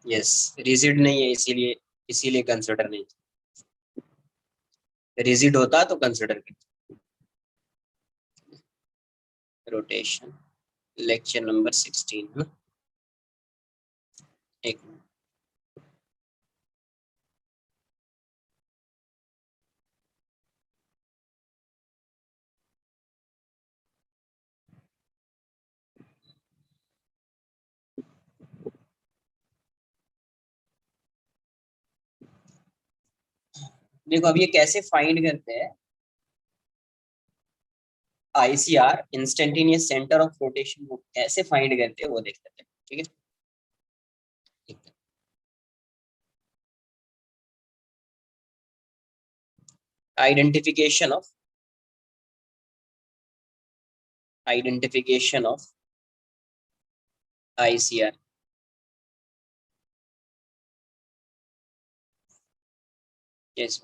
Yes, rigid नहीं है, इसीलिए इसीलिए कंसिडर नहीं। रिजिड होता तो कंसिडर करते। रोटेशन, लेक्चर नंबर 16 है ना। एक मिनट। देखो अब ये कैसे फाइंड करते हैं, ICR instantaneous centre of rotation को कैसे फाइंड करते हैं वो देख लेते हैं, ठीक है। Identification of identification of ICR. Yes,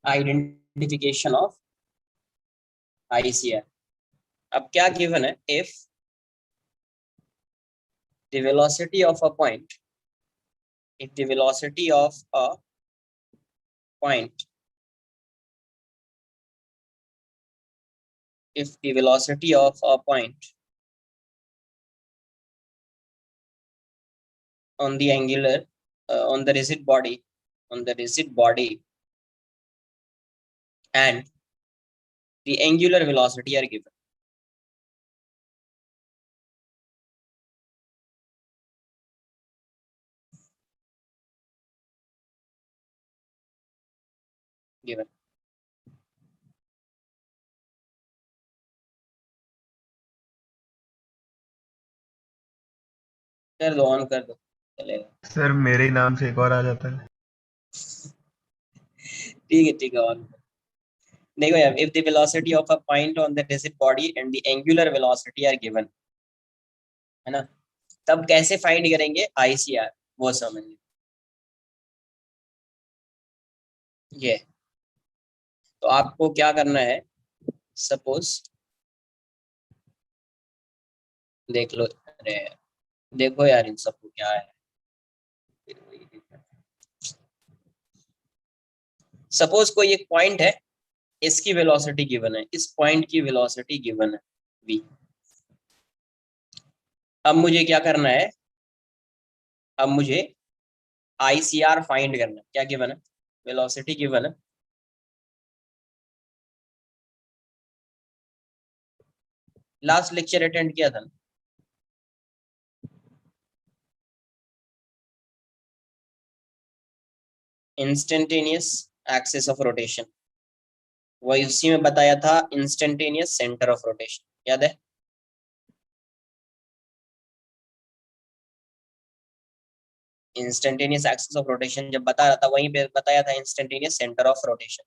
identification of ICR. अब क्या गिवन है, if the velocity of a point, if the velocity of a point if the velocity of a point on the angular on the rigid body and the angular velocity are given. कर दो, on कर दो, चलेगा। Sir मेरे ही नाम से एक और आ जाता है। ठीक है, ऑन। देखो यार, if the velocity of a point on the rigid body and the angular velocity are given, है ना, तब कैसे फाइंड करेंगे आईसीआर, वो समझ ये। तो आपको क्या करना है, सपोज देख लो, अरे देखो यार इन सबको क्या है। सपोज कोई एक पॉइंट है, इसकी वेलोसिटी गिवन है, इस पॉइंट की वेलोसिटी गिवन है v। अब मुझे क्या करना है, अब मुझे आईसीआर फाइंड करना है। क्या गिवन है, वेलोसिटी गिवन है। लास्ट लेक्चर अटेंड किया था ना, इंस्टेंटेनियस एक्सिस ऑफ रोटेशन, वही उसी में बताया था इंस्टेंटेनियस सेंटर ऑफ रोटेशन, याद है। इंस्टेंटेनियस एक्सिस ऑफ रोटेशन जब बता रहा था, वहीं पे बताया था instantaneous centre of rotation.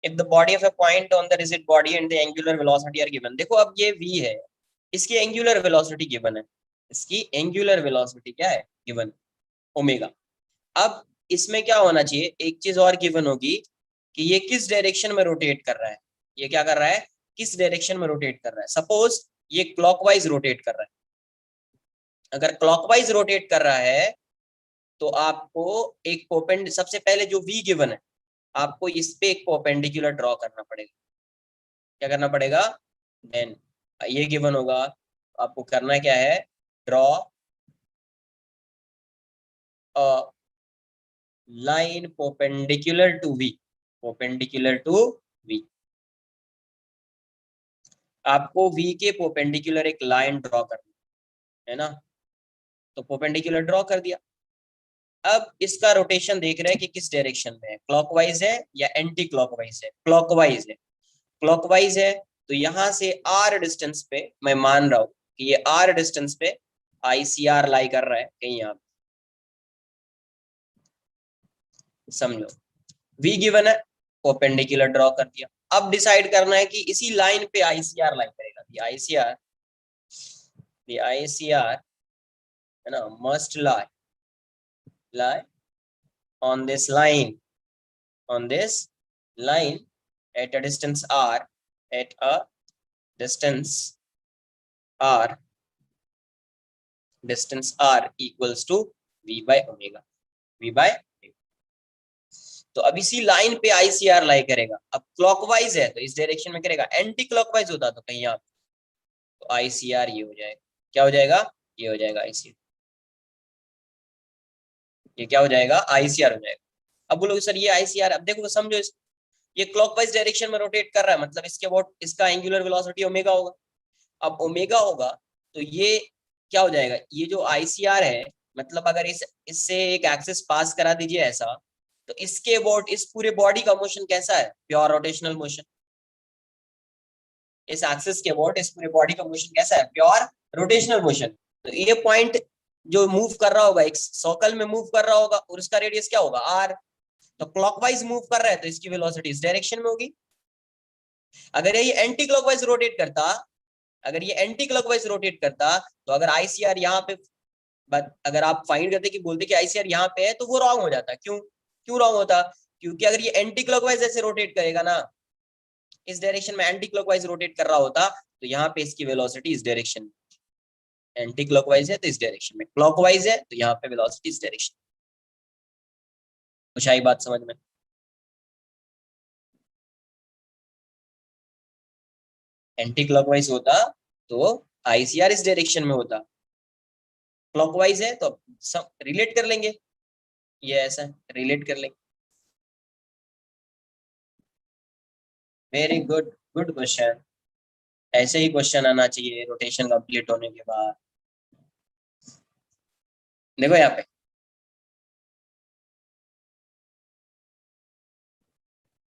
if the body of a point on the rigid body and the angular velocity are given, देखो अब ये v है, इसकी एंगुलर वेलोसिटी गिवन है, इसकी एंगुलर वेलोसिटी क्या है, गिवन, ओमेगा। अब इसमें क्या होना चाहिए, एक चीज और गिवन होगी कि ये किस डायरेक्शन में रोटेट कर रहा है, ये क्या कर रहा है, किस डायरेक्शन में रोटेट कर रहा है। सपोज ये क्लॉकवाइज रोटेट कर रहा है, अगर क्लॉकवाइज रोटेट कर रहा है तो आपको एक परपेंड, सबसे पहले जो v गिवन है, आपको इस पे एक परपेंडिकुलर ड्रॉ करना पड़ेगा। क्या करना पड़ेगा, देन ये गिवन होगा, आपको करना क्या है, draw a line perpendicular to v, perpendicular to v। आपको v के परपेंडिकुलर एक लाइन ड्रॉ करनी है ना, तो परपेंडिकुलर ड्रॉ कर दिया। अब इसका रोटेशन देख रहे हैं कि किस डायरेक्शन में है, क्लॉकवाइज है या एंटी क्लॉकवाइज है, क्लॉकवाइज है। क्लॉकवाइज है तो यहां से r डिस्टेंस पे मैं मान रहा हूं कि ये r डिस्टेंस पे आईसीआर लाई कर रहा है कहीं, यहाँ समझो। v गिवन है, परपेंडिकुलर ड्रॉ कर दिया। अब डिसाइड करना है कि इसी लाइन पे आईसीआर लाई करेगा, दी आईसीआर है ना, must lie on this line, on this line at a distance r at a distance r equals to v by omega, v by, तो अब इसी लाइन पे ICR लाई करेगा। अब क्लॉकवाइज है तो इस डायरेक्शन में करेगा, एंटी क्लॉकवाइज होता तो कहीं यहाँ, तो ICR ये हो जाएगा, क्या हो जाएगा, ये हो जाएगा ICR, ये क्या हो जाएगा, ICR हो जाएगा। अब बोलोगे सर ये ICR, अब देखो समझो, ये क्लॉकवाइज डायरेक्शन में रोटेट कर रहा है, मतलब इसके अबाउट इसका एंगुलर वेलोसिटी ओमेगा होगा। अब ओमेगा होगा तो ये क्या हो जाएगा, ये जो ICR है, मतलब अगर इससे एक एक्सिस पास करा दीजिए ऐसा, तो इसके अबाउट इस पूरे बॉडी का मोशन कैसा है, प्योर रोटेशनल मोशन। इस एक्सिस के अबाउट इस पूरे बॉडी का मोशन कैसा है, प्योर रोटेशनल मोशन। तो ये पॉइंट जो मूव कर रहा होगा, एक सर्कल में मूव कर रहा होगा, और उसका रेडियस क्या होगा, r। तो क्लॉकवाइज मूव कर रहा है तो इसकी वेलोसिटी इस डायरेक्शन में होगी। अगर ये एंटी क्लॉकवाइज रोटेट करता, अगर ये एंटी क्लॉकवाइज रोटेट करता, तो अगर ICR यहाँ पे, अगर आप फाइंड करते कि बोलते कि ICR यहाँ पे है, तो वो रॉन्ग हो जाता। क्यों, क्यों रॉन्ग होता, क्योंकि अगर ये एंटी क्लॉकवाइज ऐसे रोटेट करेगा ना, इस डायरेक्शन में एंटी क्लॉकवाइज रोटेट कर रहा होता, तो यहाँ पे इसकी वेलोसिटी इस डायरेक्शन में, एंटी क्लॉकवाइज है तो इस डायरेक्शन में, क्लॉकवाइज है तो यहाँ पे वेलोसिटी इस डायरेक्शन। कुछ आई बात समझ में, एंटी क्लॉकवाइज होता तो ICR इस डायरेक्शन में होता, क्लॉकवाइज है तो सब रिलेट कर लेंगे, ये ऐसा रिलेट कर लेंगे। वेरी गुड, गुड क्वेश्चन, ऐसे ही क्वेश्चन आना चाहिए रोटेशन कंप्लीट होने के बाद। देखो यहाँ पे,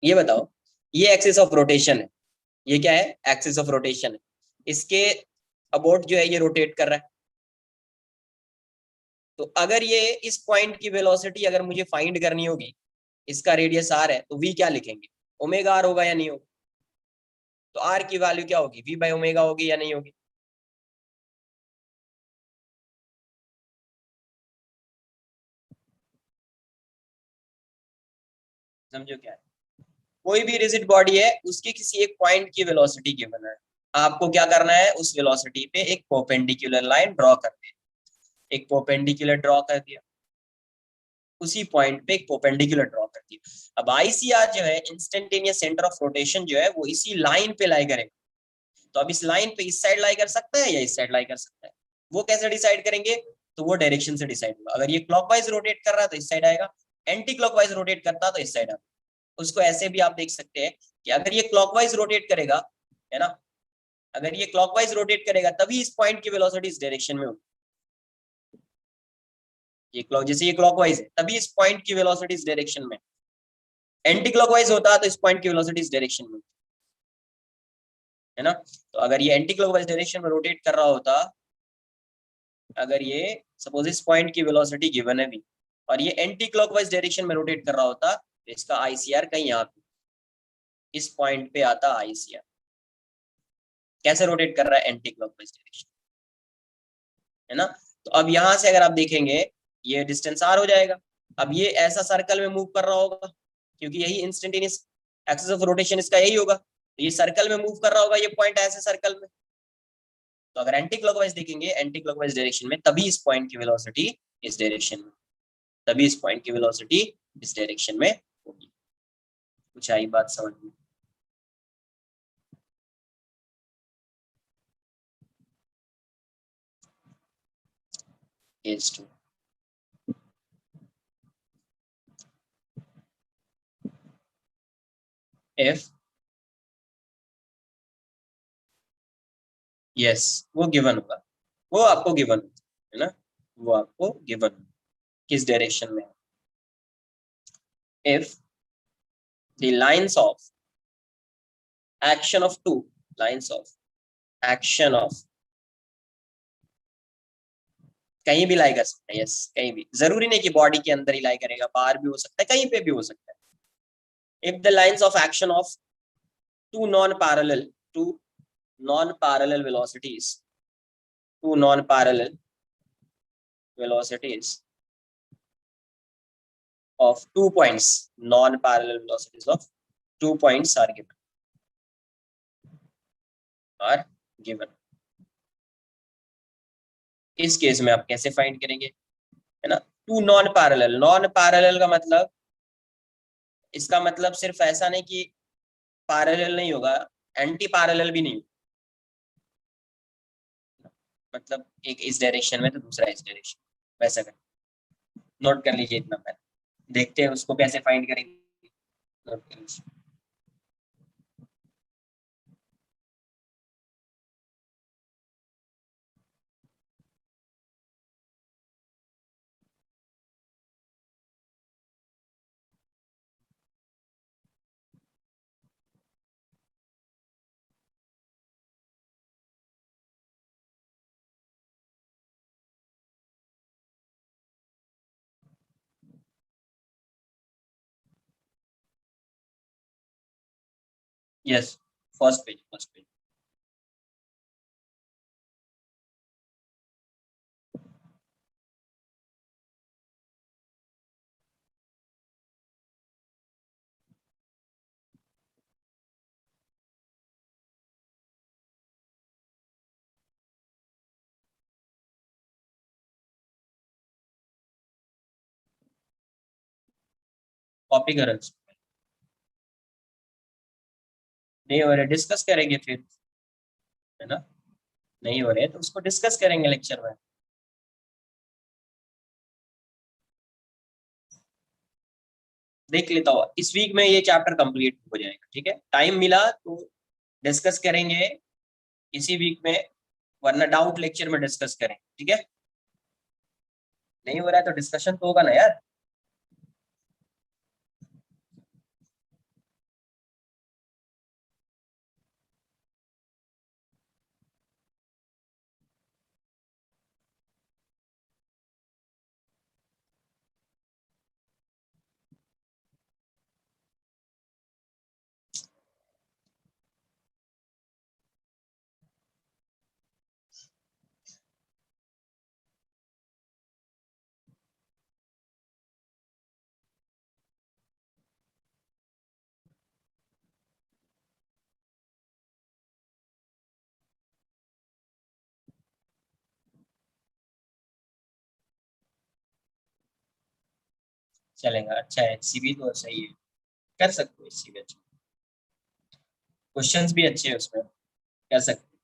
ये बताओ, ये एक्सिस ऑफ रोटेशन है, ये क्या है, एक्सिस ऑफ रोटेशन है, इसके अबाउट जो है ये रोटेट कर रहा है। तो अगर ये इस पॉइंट की वेलोसिटी अगर मुझे फाइंड करनी होगी, इसका रेडियस r है, तो v क्या लिखेंगे, ओमेगा r होगा या नहीं होगा, तो r की वैल्यू क्या होगी, v बाय ओमेगा होगी या नहीं होगी। समझो क्या है, कोई भी रिजिड बॉडी है, उसके किसी एक पॉइंट की वेलोसिटी गिवन है, आपको क्या करना है, उस वेलोसिटी पे एक परपेंडिकुलर लाइन ड्रॉ कर दे, एक परपेंडिकुलर ड्रॉ कर दिया, उसी पॉइंट पे एक परपेंडिकुलर ड्रॉ कर दिया। अब ICR जो है, इंस्टेंटेनियस सेंटर ऑफ रोटेशन जो है, वो इसी लाइन पे लाई करेगा। तो अब इस लाइन पे इस साइड लाई कर सकता है या इस साइड लाई कर सकता है, वो कैसे डिसाइड करेंगे, तो वो डायरेक्शन से डिसाइड होगा। अगर ये क्लॉकवाइज रोटेट कर रहा है तो इस साइड आएगा, एंटी क्लॉकवाइज रोटेट करता तो इस साइड आएगा। उसको ऐसे भी आप देख सकते हैं कि अगर ये क्लॉकवाइज रोटेट करेगा, है ना, अगर ये क्लॉकवाइज रोटेट करेगा तभी इस पॉइंट की वेलोसिटी इस डायरेक्शन में होगी। ये क्लॉक, जैसे ये क्लॉकवाइज है तभी इस पॉइंट की वेलोसिटी इस डायरेक्शन में, एंटी क्लॉकवाइज होता तो इस पॉइंट की वेलोसिटी इस डायरेक्शन में, है ना। तो अगर ये एंटी क्लॉकवाइज डायरेक्शन में रोटेट कर रहा होता, अगर ये सपोज इस पॉइंट की वेलोसिटी गिवन है भी, और ये एंटी क्लॉकवाइज डायरेक्शन में रोटेट कर रहा होता, तो इसका ICR कहीं यहाँ पे इस पॉइंट पे आता ICR। कैसे रोटेट कर रहा है, एंटी क्लॉकवाइज डायरेक्शन, है ना। तो अब यहाँ से अगर आप देखेंगे, ये डिस्टेंस r हो जाएगा। अब ये ऐसा सर्कल में मूव कर रहा होगा, क्योंकि यही इंस्टेंटेनियस एक्सिस ऑफ रोटेशन इसका यही होगा, तो ये सर्कल में मूव कर रहा होगा, ये पॉइंट ऐसे सर्कल में। तो अगर एंटी क्लॉकवाइज देखेंगे, एंटी क्लॉकवाइज डायरेक्शन में, तभी इस पॉइंट की वेलोसिटी इस डायरेक्शन में, तभी इस पॉइंट की वेलोसिटी इस डायरेक्शन में होगी। कुछ आई बात समझ में, केस 2। इफ यस, वो गिवन होगा, वो आपको गिवन है ना, वो आपको गिवन किस डायरेक्शन में, if the lines of action of two, lines of action of, कहीं भी लाई कर सकता है, यस कहीं भी, जरूरी नहीं कि बॉडी के अंदर ही लाई करेगा, बाहर भी हो सकता है, कहीं पे भी हो सकता है। If the lines of action of two non parallel, two non parallel velocities, two non parallel velocities of 2 points, non-parallel velocities of 2 points are given. Are given. इस केस में आप कैसे फाइंड करेंगे, है ना। Two non parallel, non parallel का मतलब, इसका मतलब सिर्फ ऐसा नहीं कि पैरेलल नहीं होगा, एंटी पैरेलल भी नहीं, मतलब एक इस डायरेक्शन में तो दूसरा इस डायरेक्शन, वैसा कर, नोट कर लीजिए इतना पहले, देखते हैं उसको कैसे फाइंड करेंगे। नोट कर लीजिए। Yes, first page, first page. Copy करो इसको। नहीं हो रहा, डिस्कस करेंगे फिर, है ना। नहीं हो रहे तो उसको डिस्कस करेंगे लेक्चर में। देख लेता हूँ इस वीक में ये चैप्टर कंप्लीट हो जाएगा, ठीक है, टाइम मिला तो डिस्कस करेंगे इसी वीक में, वरना डाउट लेक्चर में डिस्कस करें, ठीक है। नहीं हो रहा है तो डिस्कशन तो होगा ना यार। चलेगा, अच्छा है, सीबी तो सही है, कर सकते हो इससी भी अच्छा, क्वेश्चंस भी अच्छे हैं उसमें, कर सकते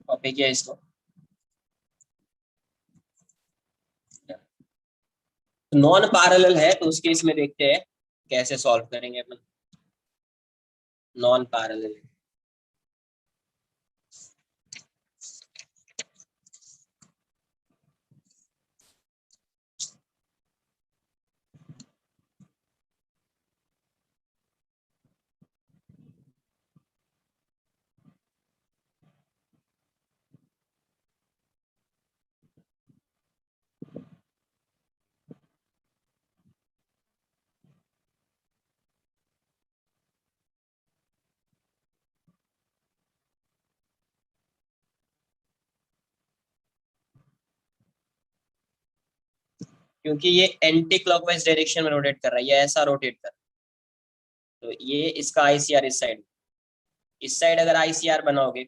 कॉपी किया इसको। नॉन पैरेलल है तो उसके इसमें देखते हैं कैसे सॉल्व करेंगे अपन, नॉन पैरेलल। क्योंकि ये एंटी क्लॉकवाइज डायरेक्शन में रोटेट कर रहा है, ये ऐसा रोटेट कर रहा है, तो ये इसका आईसीआर इस साइड अगर आईसीआर बनाओगे,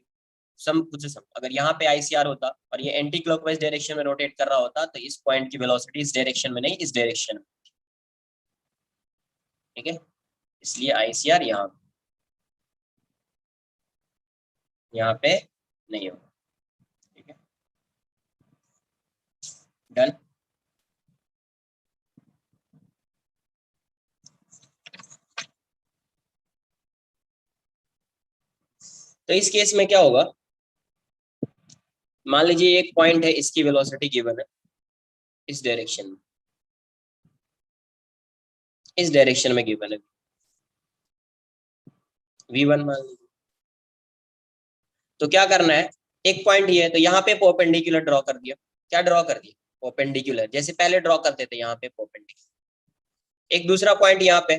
सम कुछ सम अगर यहाँ पे आईसीआर होता और ये एंटी क्लॉकवाइज डायरेक्शन में रोटेट कर रहा होता तो इस पॉइंट की वेलोसिटी इस डायरेक्शन में नहीं, इस डायरेक्शन में, ठीक है। इसलिए आईसीआर यहाँ पे नहीं होगा, ठीक है। डन। तो इस केस में क्या होगा, मान लीजिए एक पॉइंट है, इसकी वेलोसिटी गिवन है, इस डायरेक्शन में, इस डायरेक्शन में गिवन है V1 मान लीजिए। तो क्या करना है, एक पॉइंट ये है तो यहाँ पे परपेंडिकुलर ड्रॉ कर दिया। क्या ड्रॉ कर दिया? परपेंडिकुलर, जैसे पहले ड्रॉ करते थे यहाँ पे परपेंडिकुलर। एक दूसरा पॉइंट यहाँ पे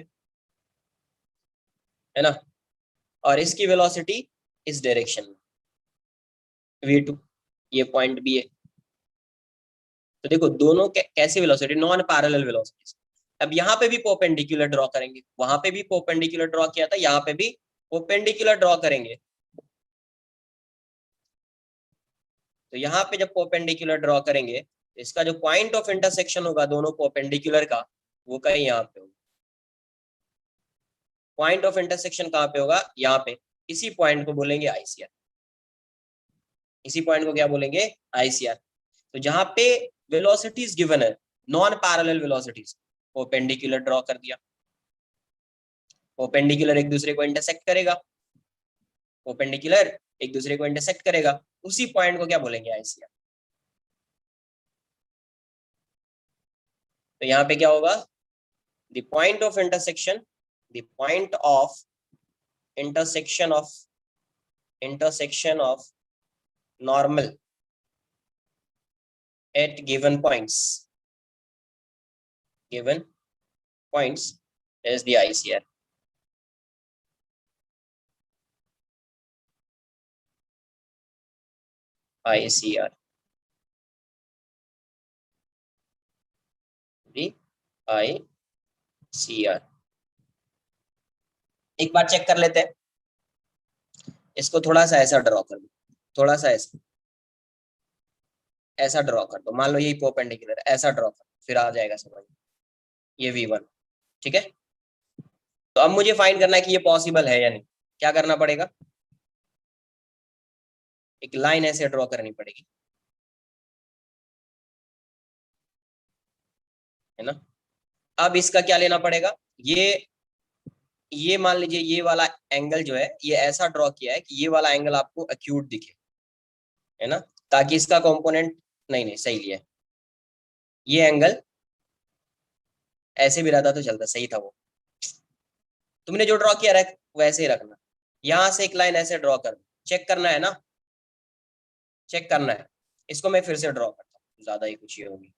है ना, और इसकी वेलोसिटी इस डायरेक्शन में V2, ये पॉइंट भी है। तो देखो दोनों कैसी वेलोसिटी, नॉन पैरेलल वेलोसिटीज। अब यहाँ पे भी परपेंडिकुलर ड्रॉ करेंगे, वहां पे भी परपेंडिकुलर ड्रॉ किया था, यहाँ पे भी परपेंडिकुलर ड्रॉ करेंगे। तो यहाँ पे जब परपेंडिकुलर ड्रॉ करेंगे तो इसका जो पॉइंट ऑफ इंटरसेक्शन होगा दोनों परपेंडिकुलर का, वो कहीं यहाँ पे होगा। पॉइंट ऑफ इंटरसेक्शन कहाँ पे होगा? यहाँ पे। इसी पॉइंट को बोलेंगे ICR। इसी पॉइंट को क्या बोलेंगे? ICR। तो जहां पे वेलोसिटीज गिवन है, non parallel velocities, perpendicular draw कर दिया। परपेंडिकुलर एक दूसरे को इंटरसेक्ट करेगा, परपेंडिकुलर एक दूसरे को इंटरसेक्ट करेगा, उसी पॉइंट को क्या बोलेंगे? ICR। तो यहाँ पे क्या होगा? The point of intersection, the point of intersection of normal at given points is the ICR. ICR, the ICR। एक बार चेक कर लेते हैं, इसको थोड़ा सा ऐसा ड्रॉ कर दो, थोड़ा सा ऐसा ड्रॉ कर दो। मान लो यही परपेंडिकुलर, ऐसा ड्रॉ कर, फिर आ जाएगा समझ। ये V1, ठीक है। तो अब मुझे फाइंड करना है कि ये पॉसिबल है या नहीं। क्या करना पड़ेगा? एक लाइन ऐसे ड्रॉ करनी पड़ेगी, है ना। अब इसका क्या लेना पड़ेगा? ये मान लीजिए ये वाला एंगल जो है, ये ऐसा ड्रॉ किया है कि ये वाला एंगल आपको एक्यूट दिखे, है ना, ताकि इसका कंपोनेंट, नहीं सही लिया है। ये एंगल ऐसे भी रहता तो चलता, सही था वो। तुमने जो ड्रॉ किया रख वैसे ही रखना। यहां से एक लाइन ऐसे ड्रॉ कर, चेक करना है ना, चेक करना है। इसको मैं फिर से ड्रॉ करता हूँ, ज्यादा ही कुछ ये होगी।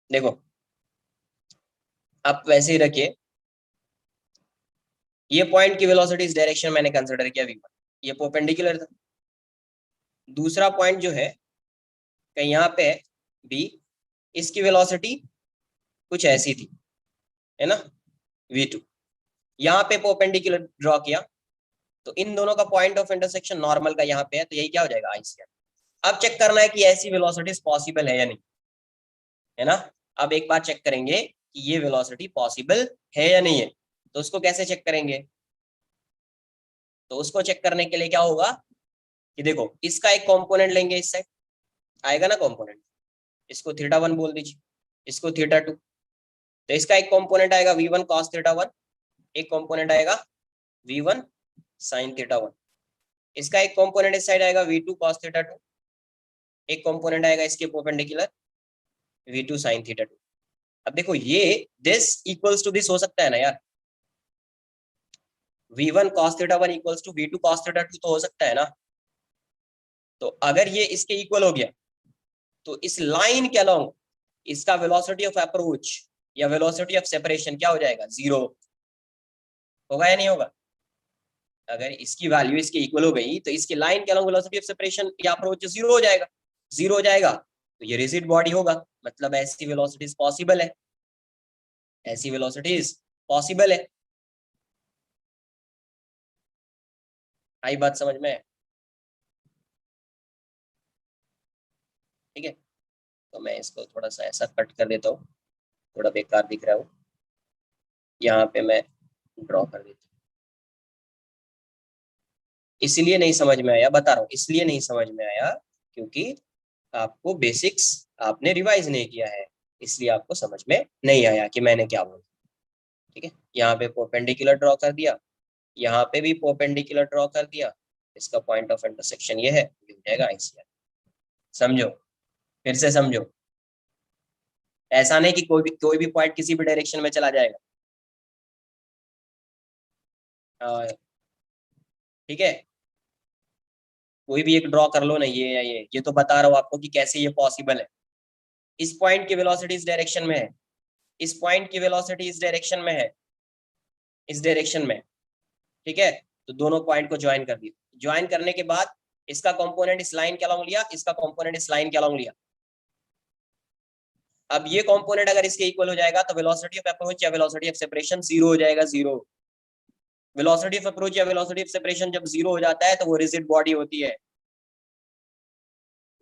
देखो आप वैसे ही रखिए। ये पॉइंट की वेलोसिटी इस डायरेक्शन मैंने कंसीडर किया V1, ये परपेंडिकुलर था। दूसरा पॉइंट जो है कहीं यहाँ पे है B, इसकी वेलोसिटी कुछ ऐसी थी, है ना, V2। यहाँ पे परपेंडिकुलर ड्रॉ किया, तो इन दोनों का पॉइंट ऑफ इंटरसेक्शन नॉर्मल का यहाँ पे है, तो यही क्या हो जाएगा? ICR। अब चेक करना है कि ऐसी वेलोसिटीज पॉसिबल है या नहीं, है ना। अब एक बार चेक करेंगे कि ये वेलोसिटी पॉसिबल है या नहीं है। तो उसको कैसे चेक करेंगे? तो उसको चेक करने के लिए क्या होगा कि देखो इसका एक कंपोनेंट लेंगे, इस साइड आएगा ना कंपोनेंट, इसको θ1 बोल दीजिए, इसको θ2। तो इसका एक कंपोनेंट आएगा V1 cos θ1, एक कंपोनेंट आएगा V1 sin θ1। इसका एक कंपोनेंट इस साइड आएगा V2 cos θ2, एक कंपोनेंट आएगा इसके परपेंडिकुलर V2 sin θ2। अब देखो ये दिस इक्वल्स टू दिस हो सकता है ना यार, V1 cos θ1 equals to V2 cos θ2 तो हो सकता है ना। तो अगर ये इसके इक्वल हो गया तो इस लाइन के अलोंग इसका वेलोसिटी ऑफ अप्रोच या वेलोसिटी ऑफ सेपरेशन क्या हो जाएगा? 0 होगा या नहीं होगा? अगर इसकी वैल्यू इसके इक्वल हो गई तो इसकी लाइन के अलोंग वेलोसिटी ऑफ सेपरेशन या अप्रोच 0 हो जाएगा। 0 हो जाएगा तो ये रिजिड बॉडी होगा, मतलब ऐसी वेलोसिटीज पॉसिबल है, ऐसी वेलोसिटीज पॉसिबल है। आई बात समझ में? ठीक है, तो मैं इसको थोड़ा सा ऐसा कट कर देता हूँ, थोड़ा बेकार दिख रहा है वो, यहाँ पे मैं ड्रॉ कर देता हूँ। इसलिए नहीं समझ में आया, बता रहा हूँ, इसलिए नहीं समझ में आया क्योंकि आपको बेसिक्स आपने रिवाइज नहीं किया है, इसलिए आपको समझ में नहीं आया कि मैंने क्या बोला। ठीक है, यहाँ पे परपेंडिकुलर ड्रॉ कर दिया, यहाँ पे भी परपेंडिकुलर ड्रॉ कर दिया, इसका पॉइंट ऑफ इंटरसेक्शन ये है, ये हो जाएगा ICR। समझो, फिर से समझो। ऐसा नहीं कि कोई भी पॉइंट किसी भी डायरेक्शन में चला जाएगा। ठीक है, कोई भी एक ड्रॉ कर लो ना, ये या ये तो बता रहा हूँ आपको कि कैसे ये पॉसिबल है। इस पॉइंट की वेलोसिटी इस डायरेक्शन में है, इस पॉइंट की वेलोसिटी इस डायरेक्शन में है, इस डायरेक्शन में। ठीक है, तो दोनों पॉइंट को ज्वाइन कर दिया। ज्वाइन करने के बाद इसका कंपोनेंट इस लाइन के अलोंग लिया, इसका कंपोनेंट इस लाइन के अलोंग लिया। अब ये कंपोनेंट अगर इसके इक्वल हो जाएगा तो वेलोसिटी ऑफ अप्रोच या वेलोसिटी ऑफ सेपरेशन जीरो हो जाएगा, जीरो। वेलोसिटी ऑफ अप्रोच या वेलोसिटी ऑफ सेपरेशन जब जीरो हो जाता है तो वो रिजिड बॉडी होती है।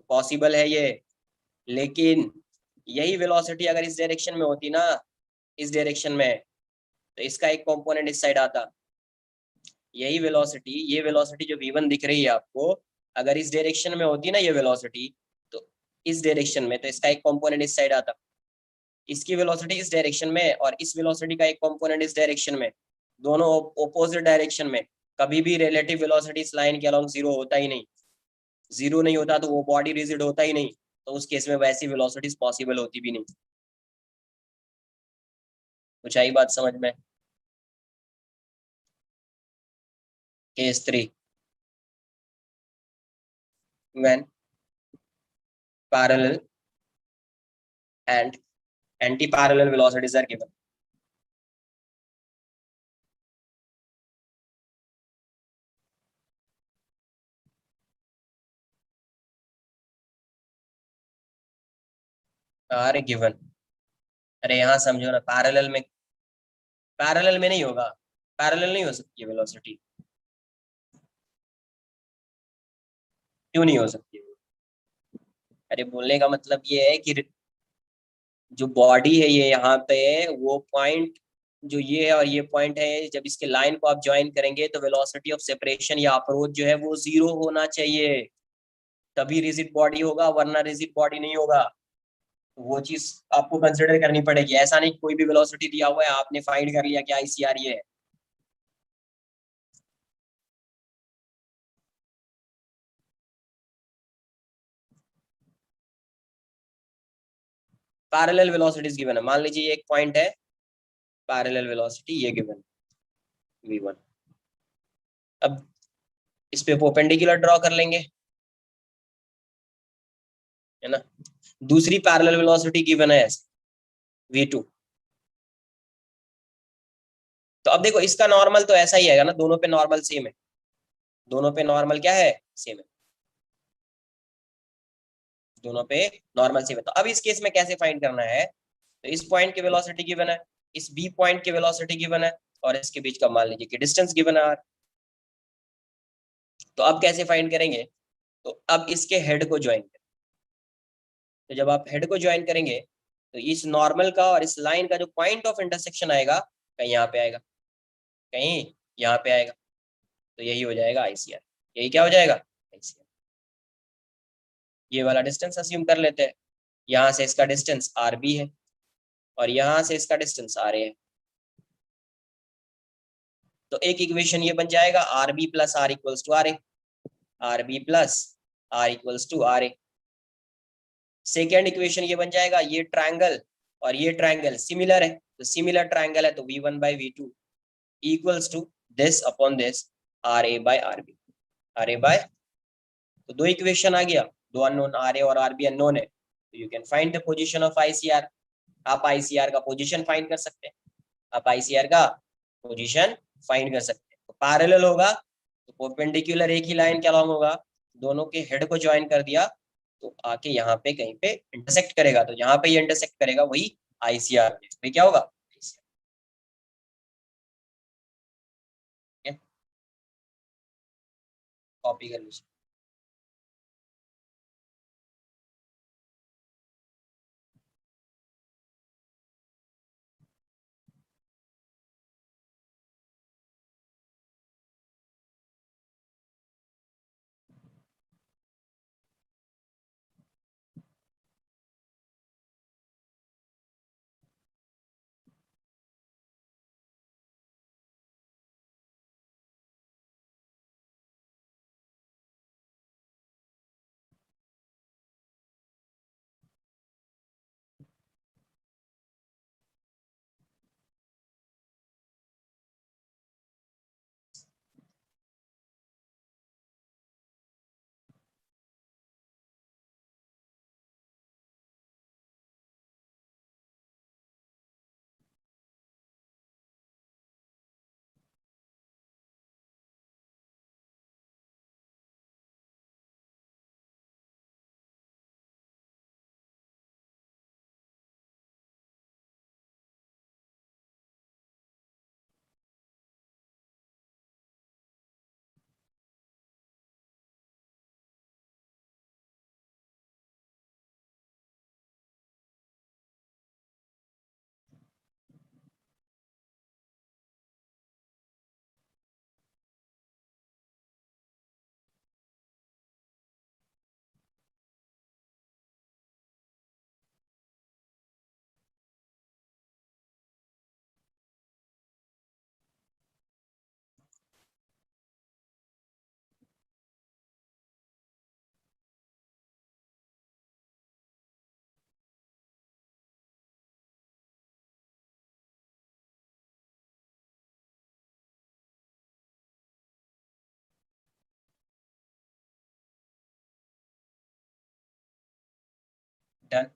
पॉसिबल है ये। लेकिन यही वेलोसिटी अगर इस डायरेक्शन में होती ना, इस डायरेक्शन में, तो इसका एक कंपोनेंट इस साइड आता। यही वेलोसिटी, ये वेलोसिटी जो v1 दिख रही है आपको, अगर इस डायरेक्शन में होती ना ये वेलोसिटी, तो इस डायरेक्शन में, तो इसका एक कंपोनेंट इस साइड आता। इसकी वेलोसिटी इस डायरेक्शन में और इस वेलोसिटी का एक कंपोनेंट इस डायरेक्शन में, दोनों ऑपोजिट डायरेक्शन में। कभी भी रिलेटिव वेलोसिटी इस लाइन के अलोंग जीरो होता ही नहीं। जीरो नहीं होता तो वो बॉडी रिजिड होता ही नहीं, तो उस केस में वैसी वेलोसिटीज पॉसिबल होती भी नहीं। कुछ आई बात समझ में? Case 3, when parallel and anti-parallel velocities are given. are given। अरे यहाँ समझो ना, पैरेलल में नहीं होगा, पैरेलल नहीं हो सकती है वेलोसिटी। क्यों नहीं हो सकती? अरे बोलने का मतलब ये है कि जो बॉडी है ये यहाँ पे, वो पॉइंट जो ये है और ये पॉइंट है, जब इसके लाइन को आप ज्वाइन करेंगे तो वेलोसिटी ऑफ सेपरेशन या अप्रोच जो है वो जीरो होना चाहिए, तभी रिजिड बॉडी होगा, वरना रिजिड बॉडी नहीं होगा। तो वो चीज आपको कंसिडर करनी पड़ेगी। ऐसा नहीं कोई भी वेलोसिटी दिया हुआ है आपने फाइंड कर लिया कि आईसीआर ये है। पैरेलल वेलोसिटीज गिवन है, मान लीजिए एक पॉइंट है, पैरेलल वेलोसिटी ये गिवन v1। अब इस पे परपेंडिकुलर ड्रॉ कर लेंगे, है ना। दूसरी पैरेलल वेलोसिटी गिवन है v2। तो अब देखो इसका नॉर्मल तो ऐसा ही है ना, दोनों पे नॉर्मल सेम है, दोनों पे नॉर्मल क्या है, सेम है, दोनों पे नॉर्मल सेम है। तो अब इस केस में कैसे फाइंड करना है? तो इस पॉइंट की वेलोसिटी गिवन है, इस बी पॉइंट की वेलोसिटी गिवन है, और इसके बीच का मान लीजिए कि डिस्टेंस गिवन है r। तो अब कैसे फाइंड करेंगे? तो अब इसके हेड को ज्वाइन करें। तो जब आप हेड को ज्वाइन करेंगे तो इस नॉर्मल का और इस लाइन का जो पॉइंट ऑफ इंटरसेक्शन आएगा, कहीं यहाँ पे आएगा, कहीं यहाँ पे आएगा, तो यही हो जाएगा आईसीआर। यही क्या हो जाएगा, आईसीआर। ये वाला डिस्टेंस अज्यूम कर लेते हैं, यहाँ से इसका डिस्टेंस आर बी है और यहाँ से इसका डिस्टेंस आर ए है। तो एक इक्वेशन ये बन जाएगा R B plus R equals to R A, R B plus R equals to R A. Second equation ये बन जाएगा, ये ट्रायंगल और ये ट्रायंगल सिमिलर है, तो सिमिलर ट्रायंगल है तो v1 by v2 equals to this upon this, R A by R B, R A by. तो दो इक्वेशन आ गया, दो अननोन आर ए और आर बी अननोन है, तो you can find the position of ICR. आप आईसीआर का position find कर सकते हैं, आप आईसीआर का पोजीशन फाइंड कर सकते हैं। तो पैरेलल होगा तो परपेंडिकुलर एक ही लाइन के अलॉन्ग होगा, दोनों के हेड को ज्वाइन कर दिया तो आके यहाँ पे कहीं पे इंटरसेक्ट करेगा, तो यहाँ पे ये इंटरसेक्ट करेगा वही आईसीआर में क्या होगा, कॉपी कर लीजिए। डन।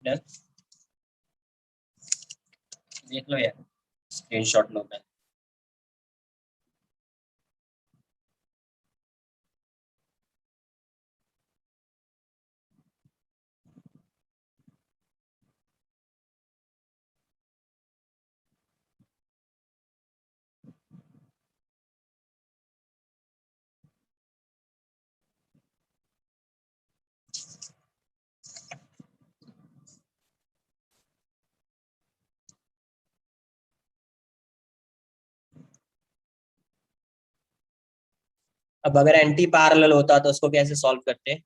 डन, देख लो यार, स्क्रीनशॉट लो मैं। अब अगर एंटी पैरेलल होता तो उसको कैसे सॉल्व करते?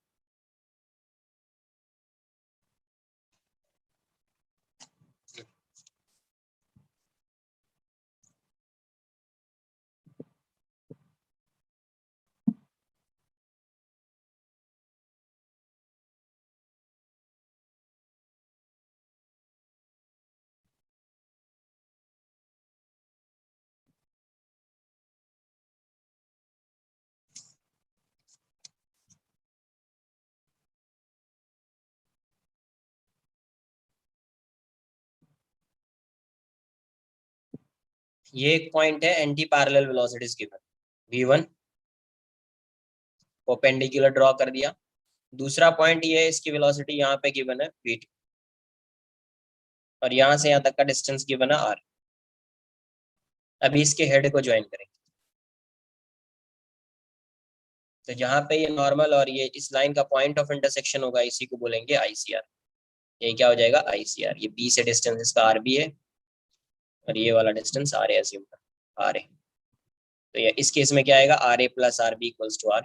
ये एक पॉइंट है, anti parallel velocities given, v1 perpendicular draw कर दिया। दूसरा पॉइंट ये है, इसकी वेलोसिटी यहाँ पे गिवन है v2, और यहाँ से यहाँ तक का डिस्टेंस गिवन है r। अभी इसके हेड को ज्वाइन करेंगे, तो जहाँ पे ये नॉर्मल और ये इस लाइन का पॉइंट ऑफ इंटरसेक्शन होगा, इसी को बोलेंगे ICR। ये क्या हो जाएगा ICR, ये B से डिस्टेंस इसका RB है, और ये वाला डिस्टेंस R है, अज्यूम कर R है। तो ये इस केस में क्या आएगा, RA plus RB equals to R।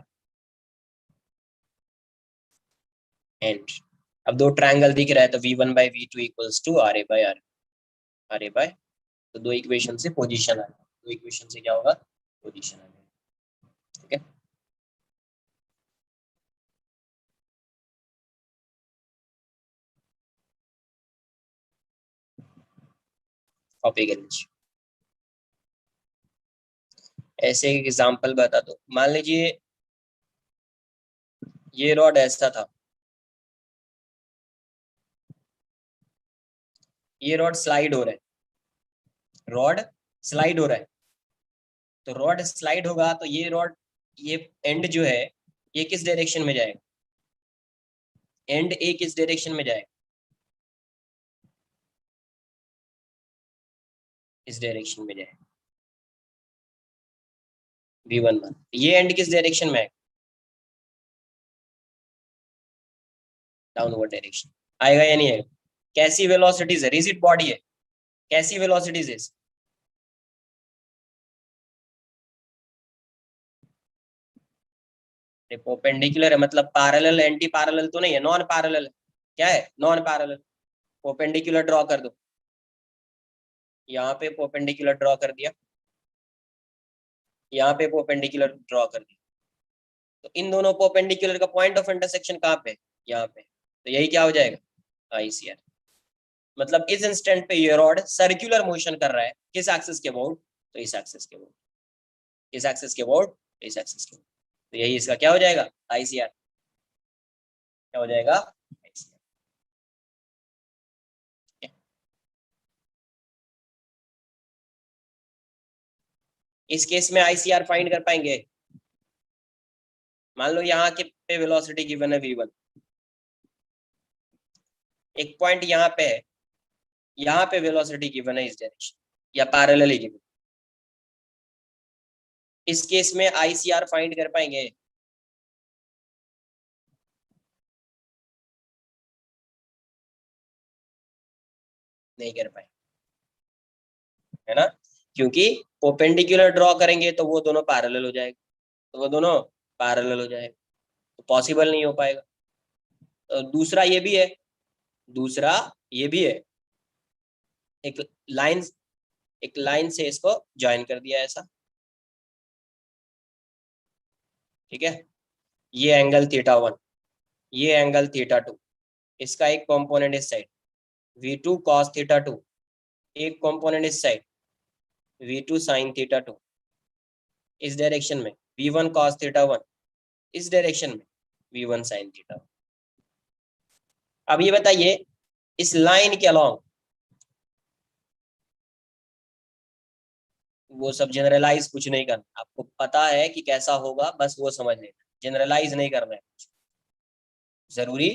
And अब दो ट्रायंगल दिख रहा है, तो V1/V2 equals to RA bye तो दो इक्वेशन से पोजीशन आ गया, दो इक्वेशन से क्या होगा, पोजीशन आ गया। ठीक है, कॉपी कर लीजिए। ऐसे एक एग्जांपल बता दो, मान लीजिए ये रॉड ऐसा था, ये रॉड स्लाइड हो रहा है, रॉड स्लाइड हो रहा है। तो रॉड स्लाइड होगा तो ये रॉड, ये एंड जो है ये किस डायरेक्शन में जाएगा, एंड ए किस डायरेक्शन में जाएगा, इस डायरेक्शन में जाएगा, V1 ये एंड किस डायरेक्शन में आएगा, डाउनवर्ड डायरेक्शन आएगा या नहीं आएगा। कैसी वेलोसिटीज है, रिजिड बॉडी है, कैसी वेलोसिटीज है, परपेंडिकुलर है, मतलब पैरेलल एंटी पैरेलल तो नहीं है, नॉन पैरेलल है। क्या है, नॉन पैरेलल। परपेंडिकुलर ड्रॉ कर दो, यहाँ पे परपेंडिकुलर ड्रॉ कर दिया, यहाँ पे परपेंडिकुलर ड्रॉ कर दिया, तो इन दोनों परपेंडिकुलर का पॉइंट ऑफ इंटरसेक्शन कहाँ पे, यहाँ पे, तो यही क्या हो जाएगा ICR। मतलब इस इंस्टेंट पे ये रॉड सर्कुलर मोशन कर रहा है, किस एक्सिस के अबाउट, तो इस एक्सिस के अबाउट, इस एक्सिस के अबाउट, इस एक्सिस के अबाउट, तो यही इसका क्या हो जाएगा ICR, क्या हो जाएगा ICR। इस केस में आईसीआर फाइंड कर पाएंगे? मान लो यहाँ के पे वेलोसिटी गिवन है v1, एक पॉइंट यहाँ पे है, यहाँ पे वेलोसिटी गिवन है इस डायरेक्शन या पैरेलली गिवन, इस केस में आईसीआर फाइंड कर पाएंगे? नहीं कर पाएंगे, है ना, क्योंकि परपेंडिकुलर ड्रॉ करेंगे तो वो दोनों पैरेलल हो जाएगा, तो वो दोनों पैरेलल हो जाएगा, तो पॉसिबल नहीं हो पाएगा। तो दूसरा ये भी है, दूसरा ये भी है, एक लाइन, एक लाइन से इसको ज्वाइन कर दिया ऐसा, ठीक है, ये एंगल θ1, ये एंगल θ2, इसका एक कंपोनेंट इस साइड v2 cos θ2, एक कंपोनेंट इस साइड v2 sin θ2, इस डायरेक्शन में v1 cos θ1, इस डायरेक्शन में v1 sin θ1। अब ये बताइए इस लाइन के अलोंग, वो सब जनरलाइज कुछ नहीं करना, आपको पता है कि कैसा होगा, बस वो समझ लेना, जनरलाइज नहीं करना है, जरूरी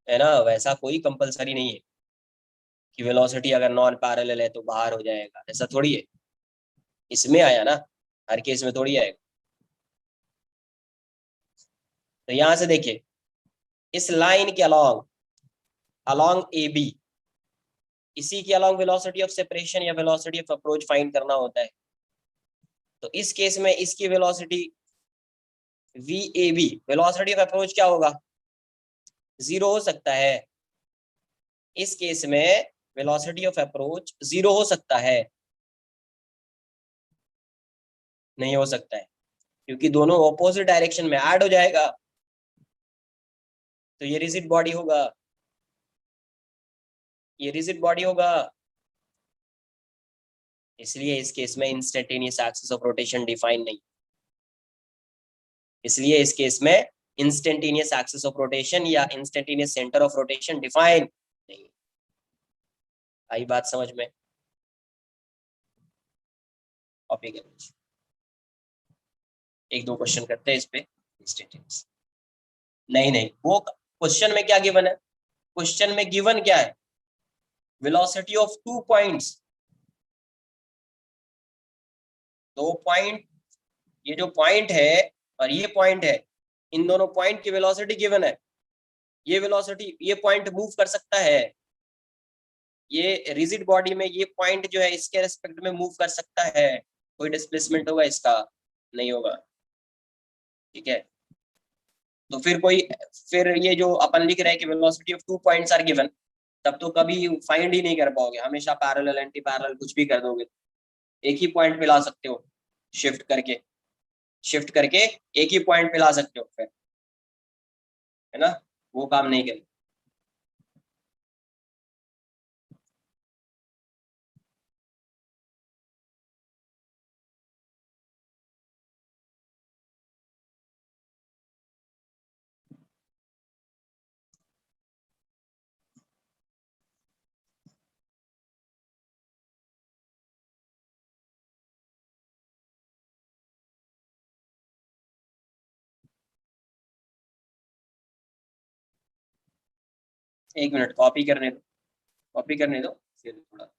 है ना, वैसा कोई कंपलसरी नहीं है कि वेलोसिटी अगर नॉन पैरेलल है तो बाहर हो जाएगा, ऐसा थोड़ी है, इसमें आया ना, हर केस में थोड़ी आएगा। तो यहां से देखिए इस लाइन के अलोंग, अलोंग ए बी, इसी के अलोंग वेलोसिटी ऑफ सेपरेशन या वेलोसिटी ऑफ अप्रोच फाइंड करना होता है। तो इस केस में इसकी velocity V A B, velocity of approach क्या होगा, 0 हो सकता है, इस केस में वेलोसिटी ऑफ अप्रोच 0 हो सकता है, नहीं हो सकता है, क्योंकि दोनों ऑपोजिट डायरेक्शन में ऐड हो जाएगा, तो ये रिजिड बॉडी होगा, ये रिजिड बॉडी होगा, इसलिए इस केस में instantaneous axis of rotation define नहीं, इसलिए इस केस में इंस्टेंटेनियस एक्सिस ऑफ रोटेशन या instantaneous centre of rotation define नहीं। आई बात समझ में? कॉपी कर लीजिए, एक दो क्वेश्चन करते हैं इस पे इंस्टेंटेनियस। नहीं नहीं, वो क्वेश्चन में क्या गिवन है, क्वेश्चन में गिवन क्या है, वेलोसिटी ऑफ 2 पॉइंट्स, 2 पॉइंट, ये जो पॉइंट है और ये पॉइंट है, इन दोनों पॉइंट की वेलोसिटी गिवन है, ये वेलोसिटी, ये पॉइंट मूव कर सकता है, ये रिजिड बॉडी में ये पॉइंट जो है इसके रेस्पेक्ट में मूव कर सकता है, कोई डिस्प्लेसमेंट होगा इसका, नहीं होगा, ठीक है। तो फिर कोई, फिर ये जो अपन लिख रहे हैं कि velocity of 2 points are given, तब तो कभी फाइंड ही नहीं कर पाओगे, हमेशा पैरेलल एंटी पैरेलल कुछ भी कर दोगे, एक ही पॉइंट पे ला सकते हो, शिफ्ट करके, शिफ्ट करके एक ही पॉइंट पे ला सकते हो फिर, है ना, वो काम नहीं करेगा। एक मिनट, कॉपी करने दो, कॉपी करने दो, फिर थोड़ा।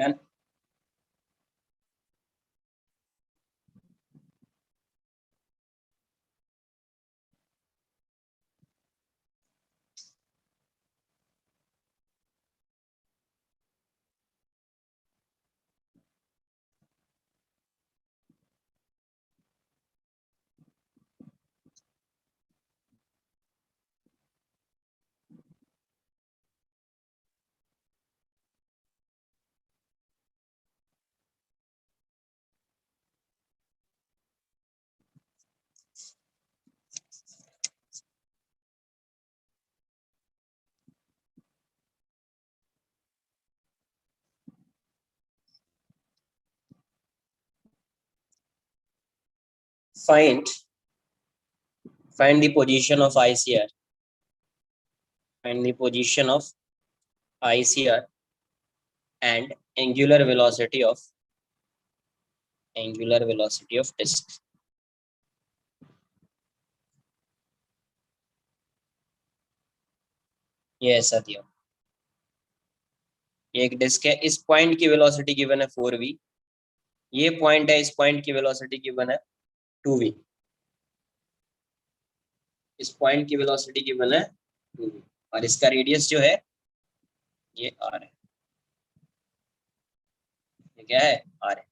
Done. Find the position of ICR. Find the position of ICR and angular velocity of disk. ये ऐसा दिया, एक डिस्क है, इस पॉइंट की वेलोसिटी गिवन है 4v, ये पॉइंट है, इस पॉइंट की वेलोसिटी गिवन है 2v, इस पॉइंट की वेलोसिटी गिवन है 2v, और इसका रेडियस जो है ये r है, ये क्या है r है।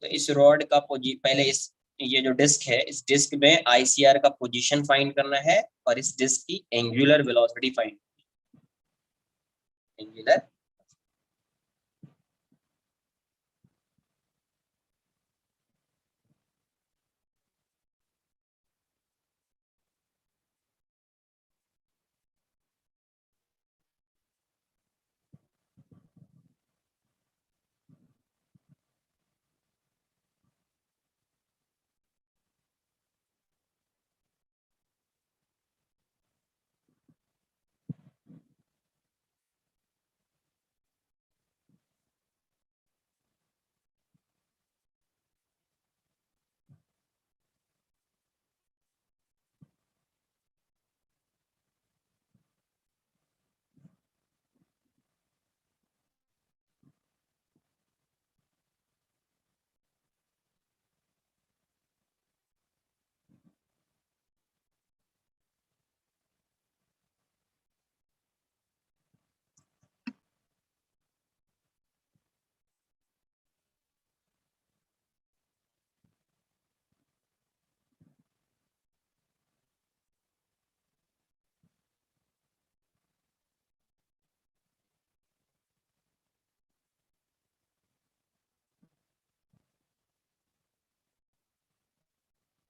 तो इस रॉड का पहले इस ये जो डिस्क है, इस डिस्क में आईसीआर का पोजीशन फाइंड करना है और इस डिस्क की एंगुलर वेलोसिटी फाइंड, एंगुलर।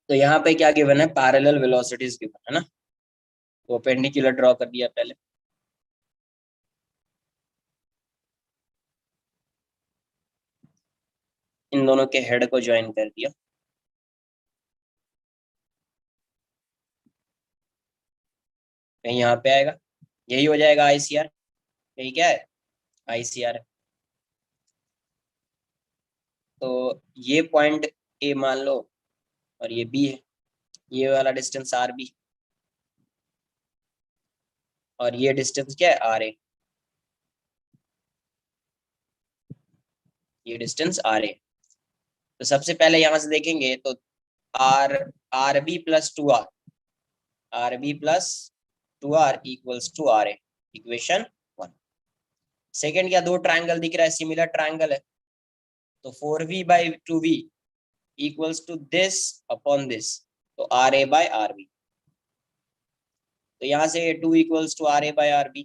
तो यहाँ पे क्या गिवन है, पैरेलल वेलोसिटीज गिवन है ना, तो पेंडिकुलर ड्रॉ कर दिया पहले, इन दोनों के हेड को ज्वाइन कर दिया, कहीं यहाँ पे आएगा, यही हो जाएगा आईसीआर, यही क्या है आईसीआर। तो ये पॉइंट ए मान लो और ये बी है, ये वाला डिस्टेंस आर बी, और ये डिस्टेंस क्या है आर ए, ये डिस्टेंस आर ए। तो सबसे पहले यहां से देखेंगे तो R R B plus two R equals to R A, equation 1। Second क्या, दो ट्राइंगल दिख रहा है, सिमिलर ट्राइंगल है, तो 4v/2v equals to this upon this, तो R A by R B. तो यहाँ से 2 equals to R A by R B,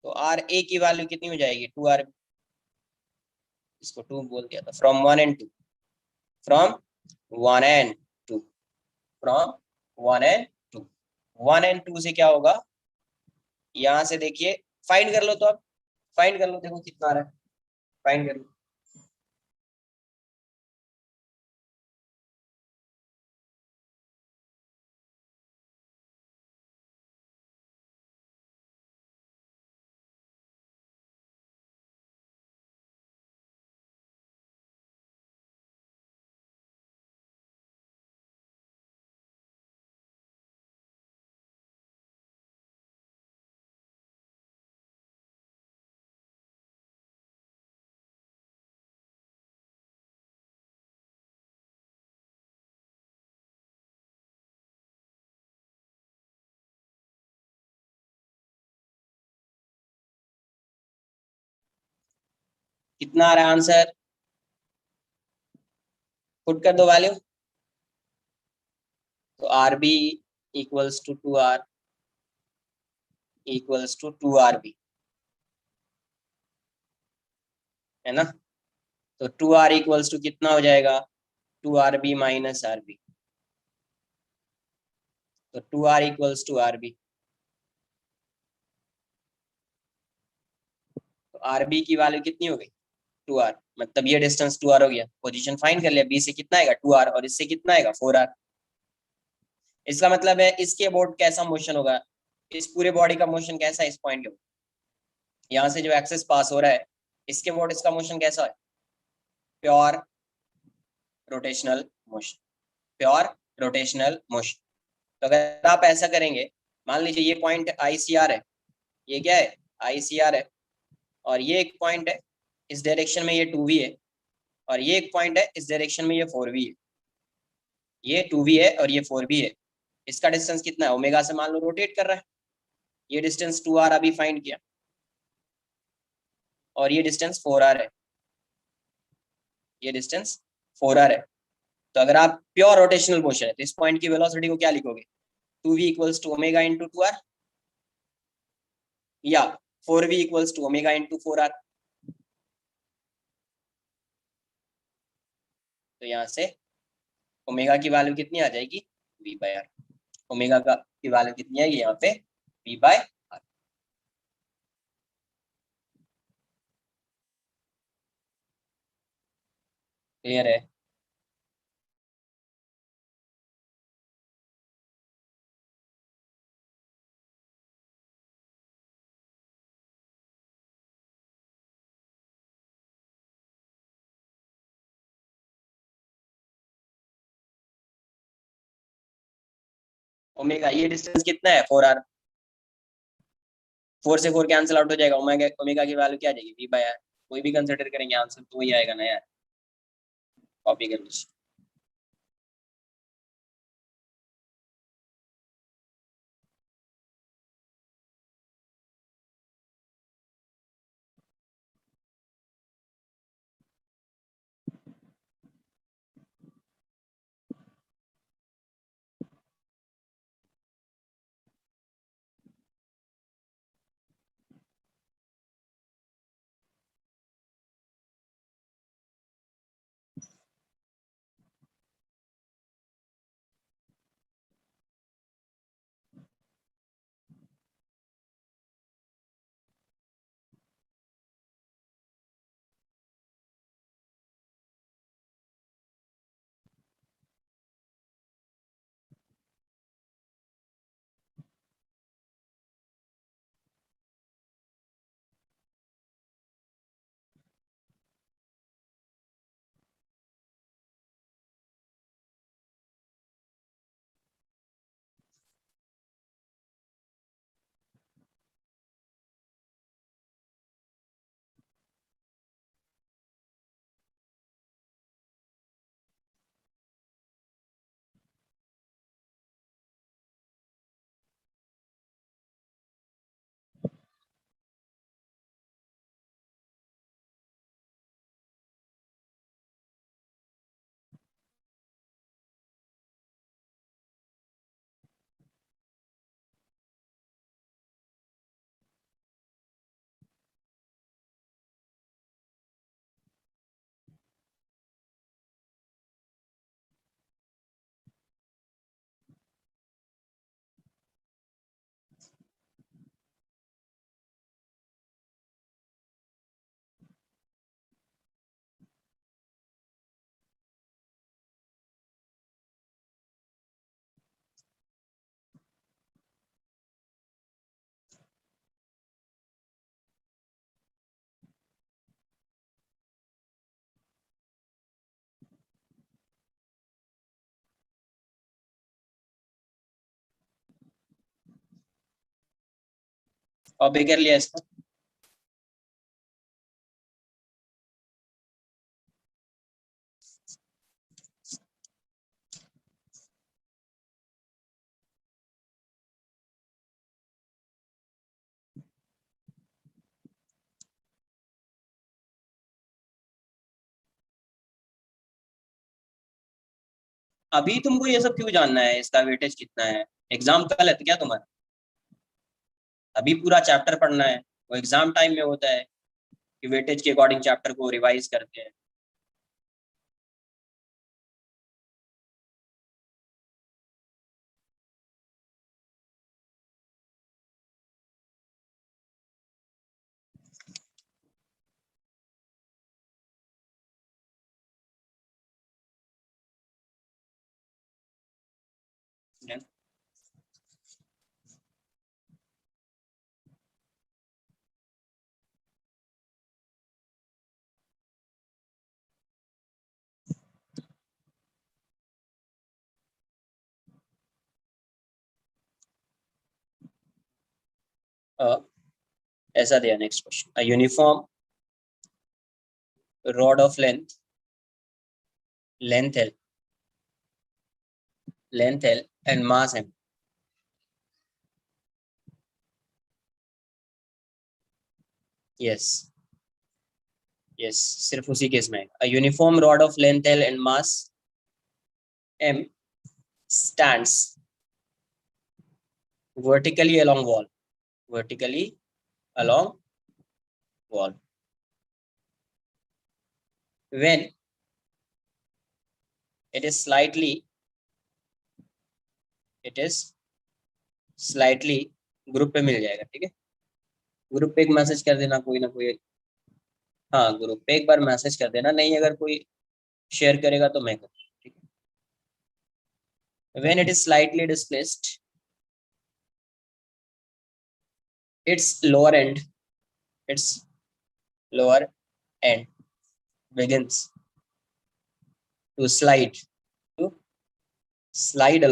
तो आर ए की वैल्यू कितनी हो जाएगी 2r, इसको 2 बोल दिया था, from 1 and 2, from 1 and 2, from 1 and 2, 1 and 2 से क्या होगा, यहाँ से देखिए फाइंड कर लो, तो अब फाइंड कर लो, देखो कितना आ रहा है, फाइंड कर लो। कितना आ रहा है आंसर, पुट कर दो वैल्यू। तो R B equals to 2r equals to 2rb, है ना। तो 2r इक्वल्स टू कितना हो जाएगा, 2rb माइनस आरबी। तो 2r इक्वल्स टू आरबी। तो आरबी की वैल्यू कितनी हो गई, 2r, मतलब ये डिस्टेंस 2r हो गया। पोजीशन फाइंड कर लिया, बी से कितना आएगा 2r और इससे कितना आएगा 4r। इसका मतलब है इसके अबाउट कैसा मोशन होगा, इस पूरे बॉडी का मोशन कैसा है इस पॉइंट के, यहाँ से जो एक्सेस पास हो रहा है इसके अबाउट इसका मोशन कैसा है, pure rotational motion, pure rotational motion. तो अगर आप ऐसा करेंगे, मान लीजिए ये पॉइंट आईसीआर है, ये क्या है आईसीआर है, और ये एक पॉइंट है इस डायरेक्शन में, ये 2v है, और ये एक पॉइंट है इस डायरेक्शन में, ये 4v है। ये 2v है और ये 4v है। इसका डिस्टेंस कितना है, ओमेगा से मान लो रोटेट कर रहा है। ये डिस्टेंस 2r अभी फाइंड किया, और ये डिस्टेंस 4r है, ये डिस्टेंस 4r है। तो अगर आप प्योर रोटेशनल मोशन है तो इस पॉइंट की वेलोसिटी को क्या लिखोगे, 2v equals to omega into 2r, या 4v equals to omega into 4r। तो यहाँ से ओमेगा की वैल्यू कितनी आ जाएगी, v बाय आर। ओमेगा का की वैल्यू कितनी आएगी यहाँ पे, v बाय आर। क्लियर है। ओमेगा ये डिस्टेंस कितना है 4r, 4 से 4 कैंसिल आउट हो जाएगा, ओमेगा ओमेगा की वैल्यू क्या आ जाएगी, v बाय आर। कोई भी कंसिडर करेंगे आंसर तो वही आएगा ना यार, कॉपी कर लीजिए। कॉपी कर लिया इसको। अभी तुमको ये सब क्यों जानना है, इसका वेटेज कितना है? एग्जाम कल है तो क्या तुम्हारा? अभी पूरा चैप्टर पढ़ना है, वो एग्जाम टाइम में होता है कि वेटेज के अकॉर्डिंग चैप्टर को रिवाइज करते हैं। ऐसा दिया next question, a uniform rod of length L, length L and mass M. Yes, yes, सिर्फ उसी केस में a uniform rod of length L and mass M stands vertically along wall, vertically along wall when it is slightly, it is slightly, group पे मिल जाएगा, ठीक है? Group पे एक message कर देना कोई ना कोई। हाँ, ग्रुप पे एक बार मैसेज कर देना, नहीं अगर कोई शेयर करेगा तो मैं करूँ, ठीक है? when it is slightly displaced, its lower end, its lower end begins to to slide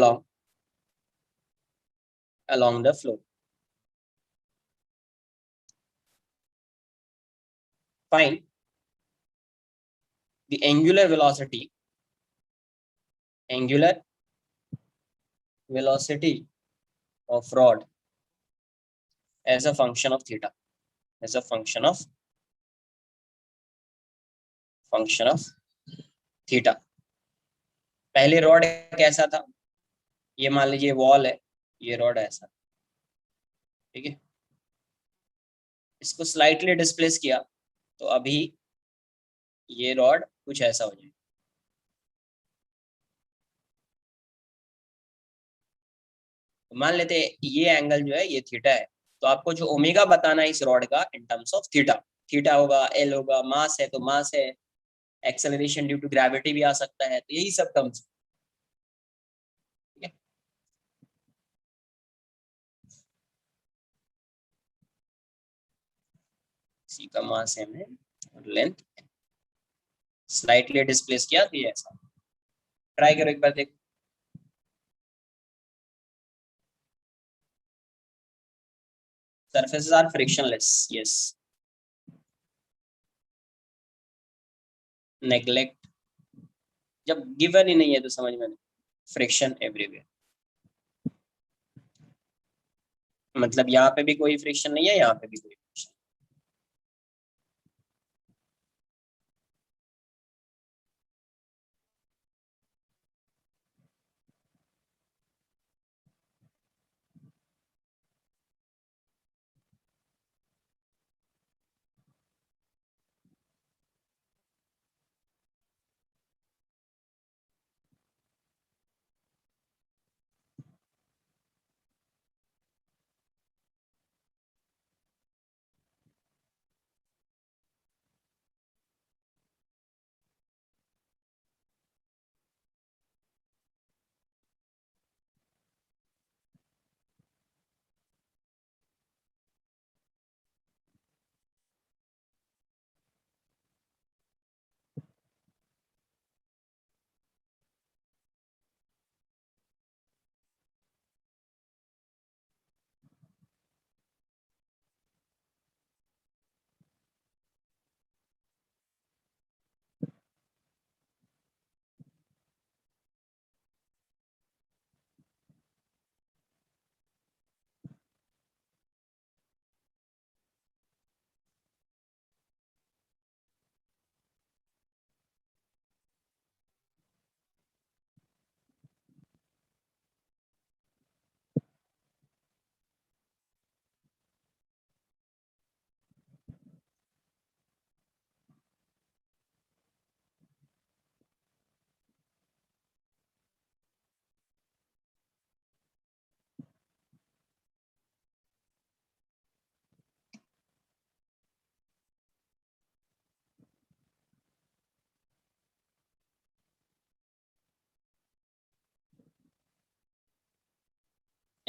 along the floor. Find the angular velocity of rod as a function of theta, as a function of theta. पहले rod कैसा था, ये मान लीजिए wall है, ये rod ऐसा, ठीक है? इसको स्लाइटली डिस्प्लेस किया तो अभी ये रॉड कुछ ऐसा हो जाएगा। तो मान लेते हैं ये एंगल जो है ये थीटा है, तो आपको जो ओमेगा बताना है इस रॉड का in terms of theta, theta होगा, एल होगा, मास है तो मास है, एक्सेलरेशन ड्यू टू ग्रेविटी भी आ सकता है, तो यही सब टर्म्स, ठीक है? सी का मास एम है और लेंथ स्लाइटली डिस्प्लेस किया तो ये ऐसा। ट्राई करो एक बार, देखो। surfaces are frictionless, yes. Neglect, जब गिवन ही नहीं है तो समझ में नहीं, फ्रिक्शन एवरीवेयर, मतलब यहाँ पे भी कोई फ्रिक्शन नहीं है, यहाँ पे भी कोई फ्रिक्शन।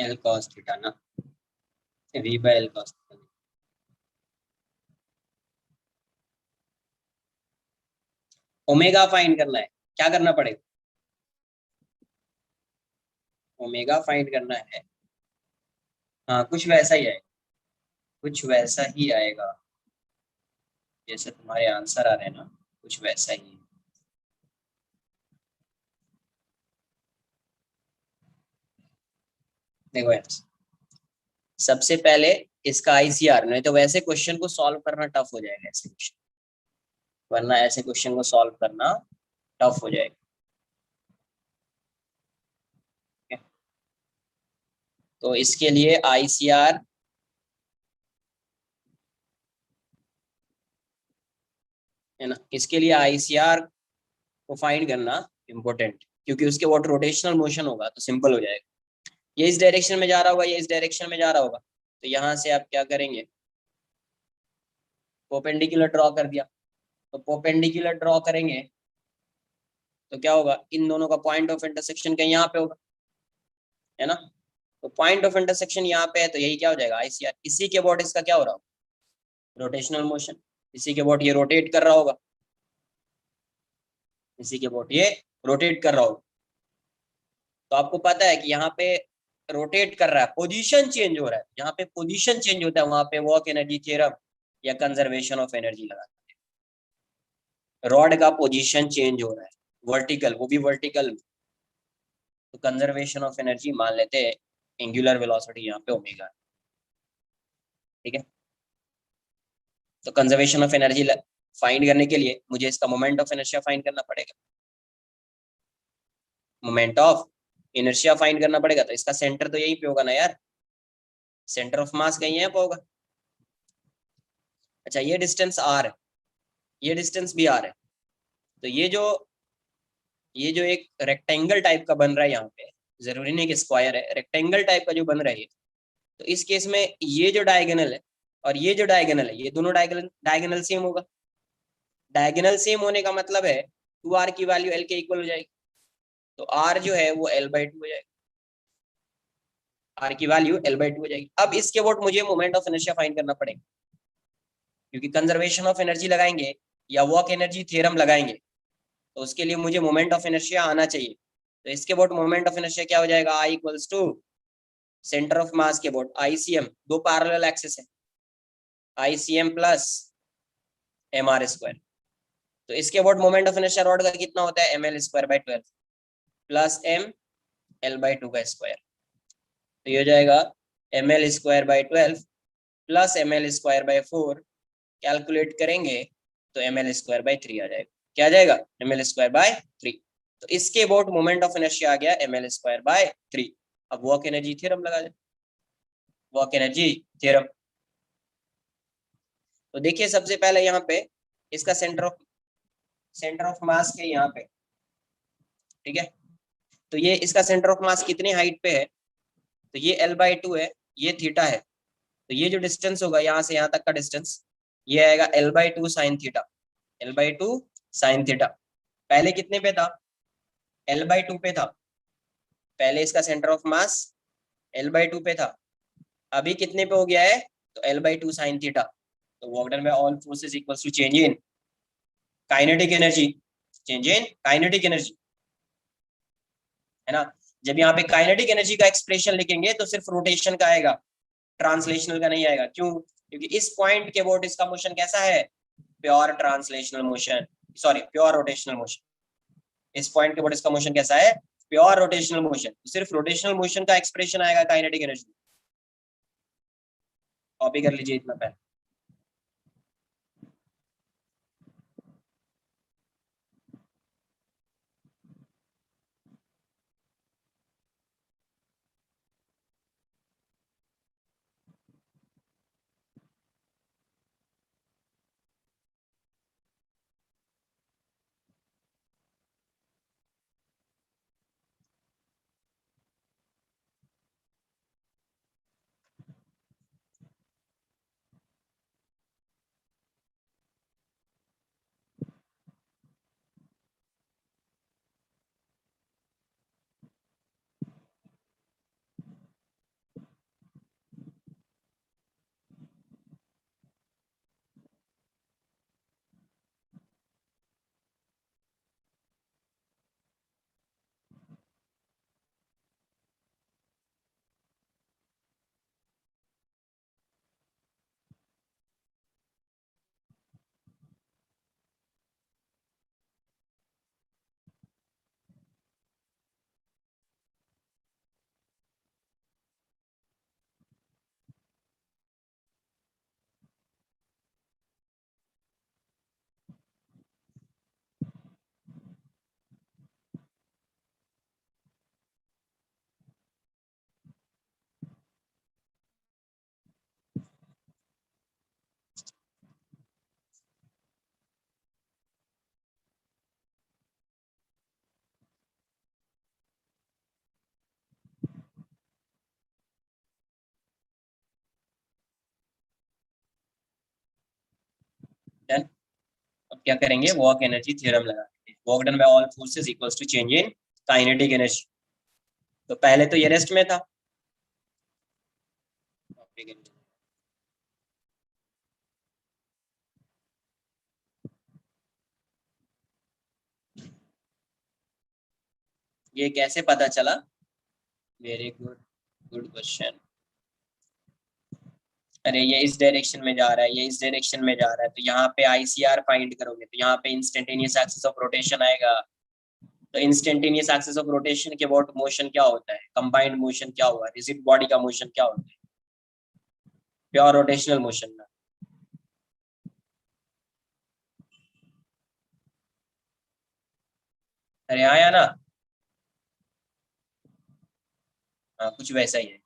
एल कॉस थीटा ना, V by L cos theta. Omega find करना है, क्या करना पड़ेगा? ओमेगा फाइंड करना है। हाँ कुछ वैसा ही आएगा, कुछ वैसा ही आएगा जैसे तुम्हारे आंसर आ रहे हैं ना, कुछ वैसा ही है। देखो यार, सबसे पहले इसका आईसीआर, नहीं तो वैसे क्वेश्चन को सॉल्व करना टफ हो जाएगा ऐसे क्वेश्चन, वरना ऐसे क्वेश्चन को सॉल्व करना टफ हो जाएगा। ठीक है? तो इसके लिए आईसीआर है ना, इसके लिए आईसीआर को फाइंड करना इम्पोर्टेंट, क्योंकि उसके वो रोटेशनल मोशन होगा तो सिंपल हो जाएगा। ये इस डायरेक्शन में जा रहा होगा, ये इस डायरेक्शन में जा रहा होगा, तो यहाँ से आप क्या करेंगे, परपेंडिकुलर ड्रॉ कर दिया। तो परपेंडिकुलर ड्रॉ करेंगे तो क्या होगा, इन दोनों का पॉइंट ऑफ इंटरसेक्शन कहीं यहाँ पे होगा, है ना। तो पॉइंट ऑफ इंटरसेक्शन यहाँ पे है, तो यही क्या हो जाएगा, आईसीआर। इसी के अबाउट इसका क्या हो रहा होगा, रोटेशनल मोशन। इसी के अबाउट ये रोटेट कर रहा होगा, इसी के अबाउट ये रोटेट कर रहा होगा। तो आपको पता है कि यहाँ पे रोटेट कर रहा है, पोजीशन चेंज हो रहा है, जहाँ पे पोजीशन चेंज होता है वहां पे वर्क एनर्जी थ्योरम या कंजर्वेशन ऑफ एनर्जी लगा। रॉड का पोजीशन चेंज हो रहा है, वर्टिकल, वो भी वर्टिकल, तो कंजर्वेशन ऑफ एनर्जी मान लेते हैं, एंगुलर वेलोसिटी यहाँ पे ओमेगा। ठीक है, तो कंजर्वेशन ऑफ एनर्जी फाइंड करने के लिए मुझे इसका मोमेंट ऑफ इनर्शिया फाइंड करना पड़ेगा, मोमेंट ऑफ इनर्शिया फाइंड करना पड़ेगा। तो इसका सेंटर तो यहीं पे होगा ना यार, सेंटर ऑफ मास कहीं यहाँ पे होगा। अच्छा ये डिस्टेंस आर है, ये डिस्टेंस भी आर है, तो ये जो एक रेक्टेंगल टाइप का बन रहा है यहाँ पे, जरूरी नहीं कि स्क्वायर है, रेक्टेंगल टाइप का जो बन रहा है, तो इस केस में ये जो डायगोनल है और ये जो डायगोनल है, ये दोनों डायगोनल डायगोनल सेम होगा। डायगोनल सेम होने का मतलब है 2r की वैल्यू l के इक्वल हो जाएगी, तो r जो है वो l/2 हो जाएगा, r की वैल्यू l/2 हो जाएगी। अब इसके अबाउट मुझे मोमेंट ऑफ इनर्शिया फाइंड करना पड़ेगा, क्योंकि कंजर्वेशन ऑफ एनर्जी लगाएंगे या वर्क एनर्जी थ्योरम लगाएंगे, तो उसके लिए मुझे मोमेंट ऑफ इनर्शिया आना चाहिए। तो इसके अबाउट मोमेंट ऑफ इनर्शिया क्या हो जाएगा, I equals to centre of mass के अबाउट ICM, दो पैरेलल एक्सिस है, ICM प्लस mr²। तो इसके about moment of inertia rod का कितना होता है, ml²/12 प्लस ml/2 का स्क्वायर। तो ये हो जाएगा ml²/12 प्लस ml²/4, कैलकुलेट करेंगे तो ml²/3 आ जाएगा। क्या आ जाएगा, ml²/3। तो इसके अबाउट मोमेंट ऑफ इनर्शिया आ गया ml²/3। अब वर्क एनर्जी थ्योरम लगा दे, वर्क एनर्जी थ्योरम। तो देखिए सबसे पहले यहाँ पे इसका सेंटर ऑफ मास के यहाँ पे, ठीक है, तो ये इसका सेंटर ऑफ मास कितनी हाइट पे है, तो ये l/2 है, ये थीटा है, तो ये जो डिस्टेंस होगा यहाँ से यहाँ तक का डिस्टेंस, ये आएगा l/2 sine theta, l/2 sine theta. पहले कितने पे था, l/2 पे था, पहले इसका सेंटर ऑफ मास l/2 पे था, अभी कितने पे हो गया है, तो l/2 साइन थीटा। तो work done by all forces equals to change in kinetic energy, change in kinetic energy, है ना। जब यहाँ पे काइनेटिक एनर्जी का एक्सप्रेशन लिखेंगे तो सिर्फ रोटेशन का आएगा, ट्रांसलेशनल का नहीं आएगा। क्यों, क्योंकि इस पॉइंट के अबाउट इसका मोशन कैसा है, pure translational motion, sorry pure rotational motion. इस पॉइंट के अबाउट इसका मोशन कैसा है, प्योर रोटेशनल मोशन, सिर्फ रोटेशनल मोशन का एक्सप्रेशन आएगा काइनेटिक एनर्जी। कॉपी कर लीजिए इतना पहले। डन। अब क्या करेंगे, वर्क एनर्जी थ्योरम लगाएंगे। Work done by all forces equals to change in kinetic energy. तो पहले तो ये रेस्ट में था, ये कैसे पता चला? Very good, good question. अरे ये इस डायरेक्शन में जा रहा है, ये इस डायरेक्शन में जा रहा है, तो यहाँ पे आईसीआर फाइंड करोगे तो यहाँ पे इंस्टेंटेनियस एक्सिस ऑफ रोटेशन आएगा। तो इंस्टेंटेनियस एक्सिस ऑफ रोटेशन के अबाउट मोशन क्या होता है, कंबाइंड मोशन क्या हुआ, रिजिड बॉडी का मोशन क्या होता है, प्योर रोटेशनल मोशन ना। अरे आया ना, हाँ कुछ वैसा ही है,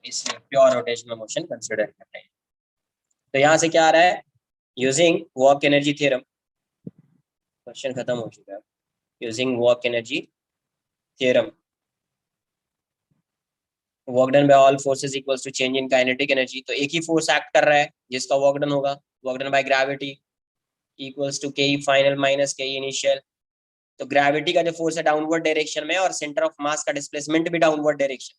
इसलिए प्योर रोटेशनल मोशन कंसिडर कर रहे हैं। तो यहाँ से क्या आ रहा है, using work energy theorem, question खत्म हो चुका है। Using work energy theorem, work done by all forces equals to change in kinetic energy. तो एक ही फोर्स एक्ट कर रहा है जिसका वर्क डन होगा, work done by gravity equals to K final minus K initial. तो ग्रेविटी का जो फोर्स है डाउनवर्ड डायरेक्शन में, और सेंटर ऑफ मास का डिस्प्लेसमेंट भी डाउनवर्ड डायरेक्शन।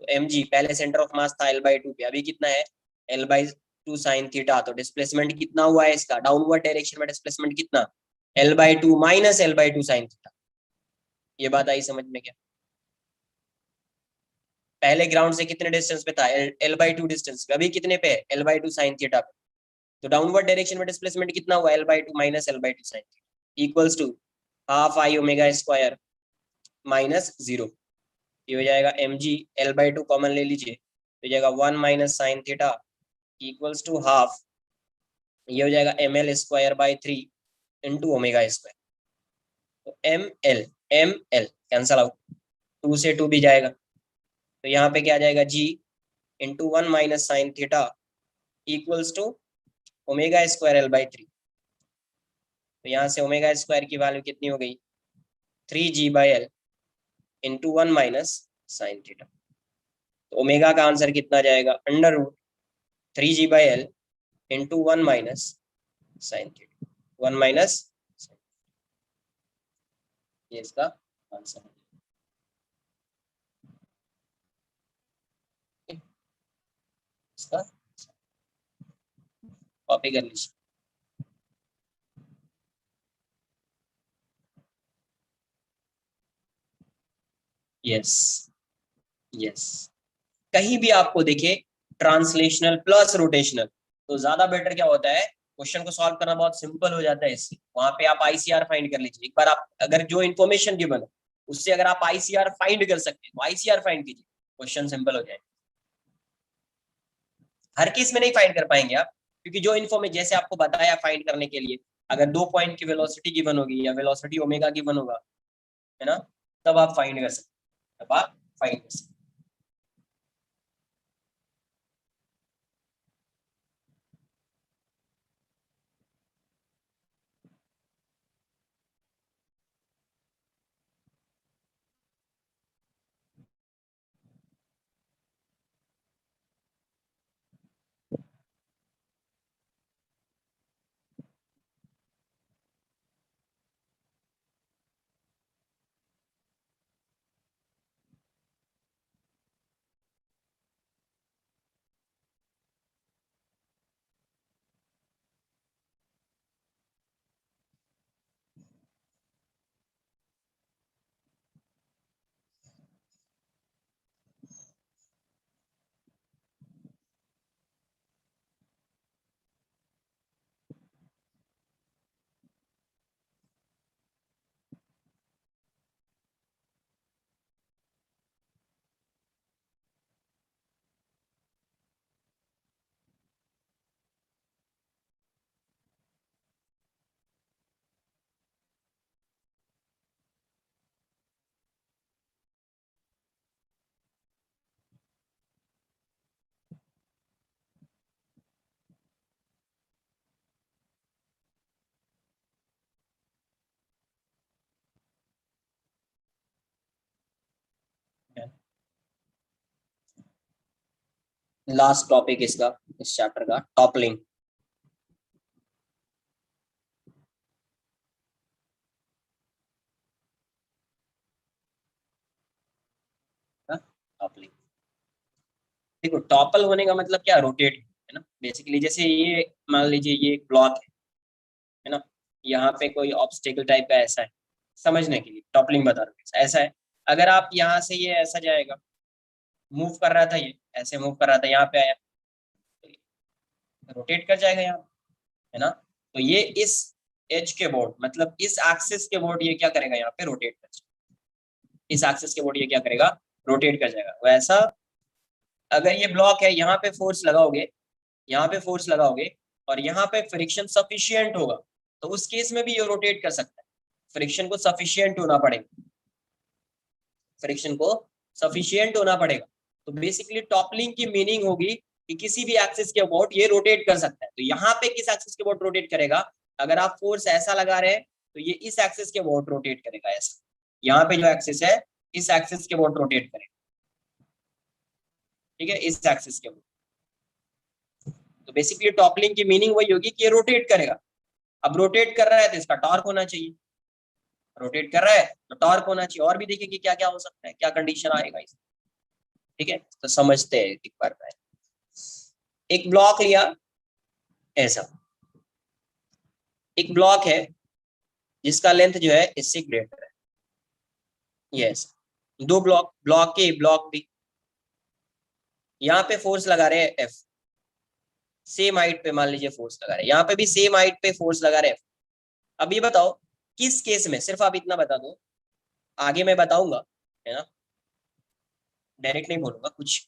तो mg पहले सेंटर ऑफ मास था l/2 पे, अभी कितना है l/2 साइन थीटा। तो डिस्प्लेसमेंट कितना हुआ है इसका, डाउनवर्ड डायरेक्शन में डिस्प्लेसमेंट कितना, l/2 minus l/2 sine theta. ये बात आई समझ में क्या? पहले ग्राउंड से कितने डिस्टेंस पे था, l/2 डिस्टेंस पे, अभी कितने पे है, l/2 साइन थीटा पे। तो डाउनवर्ड डायरेक्शन में डिस्प्लेसमेंट कितना हुआ, l/2 minus l/2 sine theta equals to half I omega square minus 0। ये हो जाएगा mg, l/2 कॉमन ले लीजिए, तो हो जाएगा 1 minus sine theta equals to half, ये हो जाएगा ml square by 3 into omega square. तो ml कैंसल आउट, 2 से 2 भी जाएगा, तो यहाँ पे क्या आ जाएगा g into 1 minus sine theta equals to omega square l/3। तो यहाँ से ओमेगा स्क्वायर की वैल्यू कितनी हो गई, 3g/l into 1 minus sine theta. तो ओमेगा का आंसर कितना जाएगा, under root 3g/l into 1 minus sine theta, 1 minus, ये इसका आंसर है। इसका कॉपी कर लीजिए। यस, यस, कहीं भी आपको देखे ट्रांसलेशनल प्लस रोटेशनल, तो ज्यादा बेटर क्या होता है, क्वेश्चन को सॉल्व करना बहुत सिंपल हो जाता है इससे। वहां पे आप आईसीआर फाइंड कर लीजिए एक बार, आप अगर जो इन्फॉर्मेशन गिवन है उससे अगर आप आईसीआर फाइंड कर सकते हैं तो आईसीआर फाइंड कीजिए, क्वेश्चन सिंपल हो जाए। हर केस में नहीं फाइंड कर पाएंगे आप, क्योंकि जो इन्फॉर्मेशन जैसे आपको बताया फाइंड करने के लिए, अगर 2 पॉइंट की वेलोसिटी गिवन होगी या वेलोसिटी ओमेगा गिवन होगा, है ना, तब आप फाइंड कर सकते हैं, तब आप फाइंड कर सकते हैं। लास्ट टॉपिक इसका, इस चैप्टर का, टॉपलिंग। टॉपलिंग, देखो टॉपल होने का मतलब क्या, रोटेट है ना बेसिकली। जैसे ये मान लीजिए ये एक ब्लॉक है ना, यहाँ पे कोई ऑब्स्टेकल टाइप का ऐसा है, समझने के लिए टॉपलिंग बता रहा हूँ, ऐसा है। अगर आप यहाँ से, ये ऐसा जाएगा, मूव कर रहा था, ये ऐसे मूव कर रहा था, यहाँ पे आया, रोटेट कर जाएगा यहाँ, है ना। तो ये इस एज के बोर्ड, मतलब इस एक्सिस के बोर्ड, ये क्या करेगा, यहाँ पे रोटेट कर जाएगा। इस एक्सिस के बोर्ड ये क्या करेगा, रोटेट कर जाएगा। वैसा अगर ये ब्लॉक है, यहाँ पे फोर्स लगाओगे, यहाँ पे फोर्स लगाओगे, और यहाँ पे फ्रिक्शन सफिशियंट होगा, तो उस केस में भी ये रोटेट कर सकता है। फ्रिक्शन को सफिशियंट होना पड़ेगा, फ्रिक्शन को सफिशियंट होना पड़ेगा। तो बेसिकली टॉपलिंग की मीनिंग होगी कि किसी भी एक्सिस के अबाउट ये रोटेट कर सकता है। तो यहाँ पे किस एक्सिस के अबाउट रोटेट करेगा, अगर आप फोर्स ऐसा लगा रहे हैं तो ये इस एक्सिस के अबाउट रोटेट करेगा, ऐसा। यहाँ पे जो एक्सिस है, इस एक्सिस के अबाउट रोटेट करेगा, ठीक है, इस एक्सिस के अबाउट। तो बेसिकली टॉपलिंग की मीनिंग वही होगी कि ये रोटेट करेगा। अब रोटेट कर रहा है तो इसका टॉर्क होना चाहिए, रोटेट कर रहा है तो टॉर्क होना चाहिए। और भी देखिए कि क्या क्या हो सकता है, क्या कंडीशन आएगा इस, ठीक है। तो समझते हैं एक बार में। एक ब्लॉक लिया ऐसा, एक ब्लॉक है जिसका लेंथ जो है इससे ग्रेटर है, यस। दो block, block A block B, यहाँ पे फोर्स लगा रहे हैं एफ, सेम हाइट पे मान लीजिए फोर्स लगा रहे हैं, यहाँ पे भी सेम हाइट पे फोर्स लगा रहे हैं। अब ये बताओ किस केस में, सिर्फ आप इतना बता दो, आगे मैं बताऊंगा, है ना, डायरेक्ट नहीं बोलूंगा, कुछ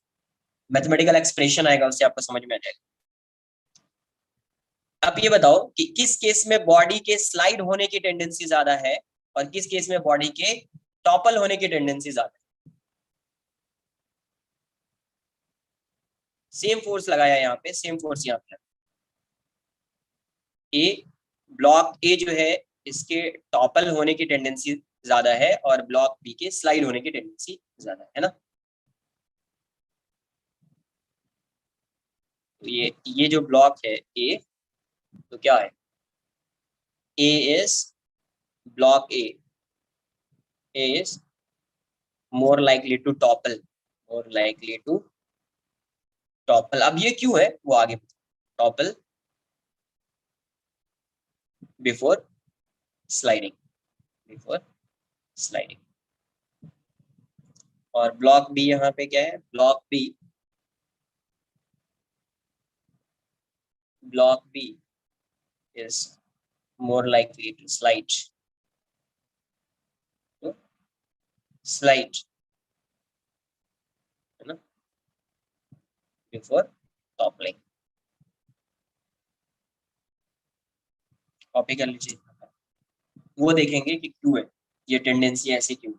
मैथमेटिकल एक्सप्रेशन आएगा, उससे आपको समझ में आ जाएगा। आप ये बताओ कि किस केस में बॉडी के स्लाइड होने की टेंडेंसी ज्यादा है, और किस केस में बॉडी के टॉपल होने की टेंडेंसी ज्यादा है। सेम फोर्स लगाया यहाँ पे, सेम फोर्स यहाँ पे, ए ब्लॉक ए जो है इसके टॉपल होने की टेंडेंसी ज्यादा है, और ब्लॉक बी के स्लाइड होने की टेंडेंसी ज्यादा है ना। तो ये जो ब्लॉक है ए, तो क्या है, A is block A is more likely to topple, more likely to topple. अब ये क्यों है वो आगे, topple before sliding, before sliding. और ब्लॉक बी यहाँ पे क्या है, block B is more likely to to slide, है ना, before toppling। कॉपी कर लीजिए, वो देखेंगे कि क्यों है ये टेंडेंसी ऐसी, क्यों।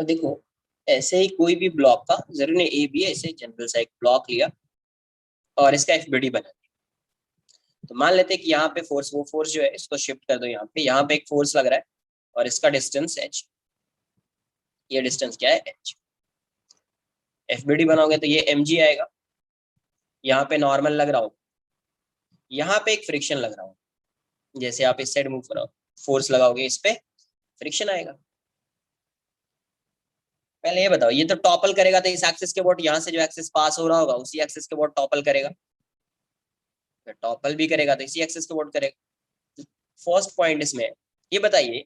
तो देखो ऐसे ही कोई भी ब्लॉक का, जरूरी नहीं ए बी, ऐसे जनरल सा एक ब्लॉक लिया और इसका एफबीडी बना दिया। तो मान लेते हैं कि यहाँ पे फोर्स, वो फोर्स जो है इसको शिफ्ट कर दो यहाँ पे एक फोर्स लग रहा है और इसका डिस्टेंस एच, ये डिस्टेंस क्या है एच। एफबीडी बनाओगे तो ये mg आएगा, यहाँ पे नॉर्मल लग रहा हो, यहाँ पे एक फ्रिक्शन लग रहा हो, जैसे आप इस साइड मूव कराओ फोर्स लगाओगे इस पे फ्रिक्शन आएगा। पहले ये बताओ, ये तो टॉपल करेगा तो इस एक्सिस के बोट, यहाँ से जो एक्सिस पास हो रहा होगा उसी एक्सिस के बोट टॉपल करेगा, टॉपल भी करेगा तो इसी एक्सिस के बोट करेगा। फर्स्ट पॉइंट इसमें ये बताइए,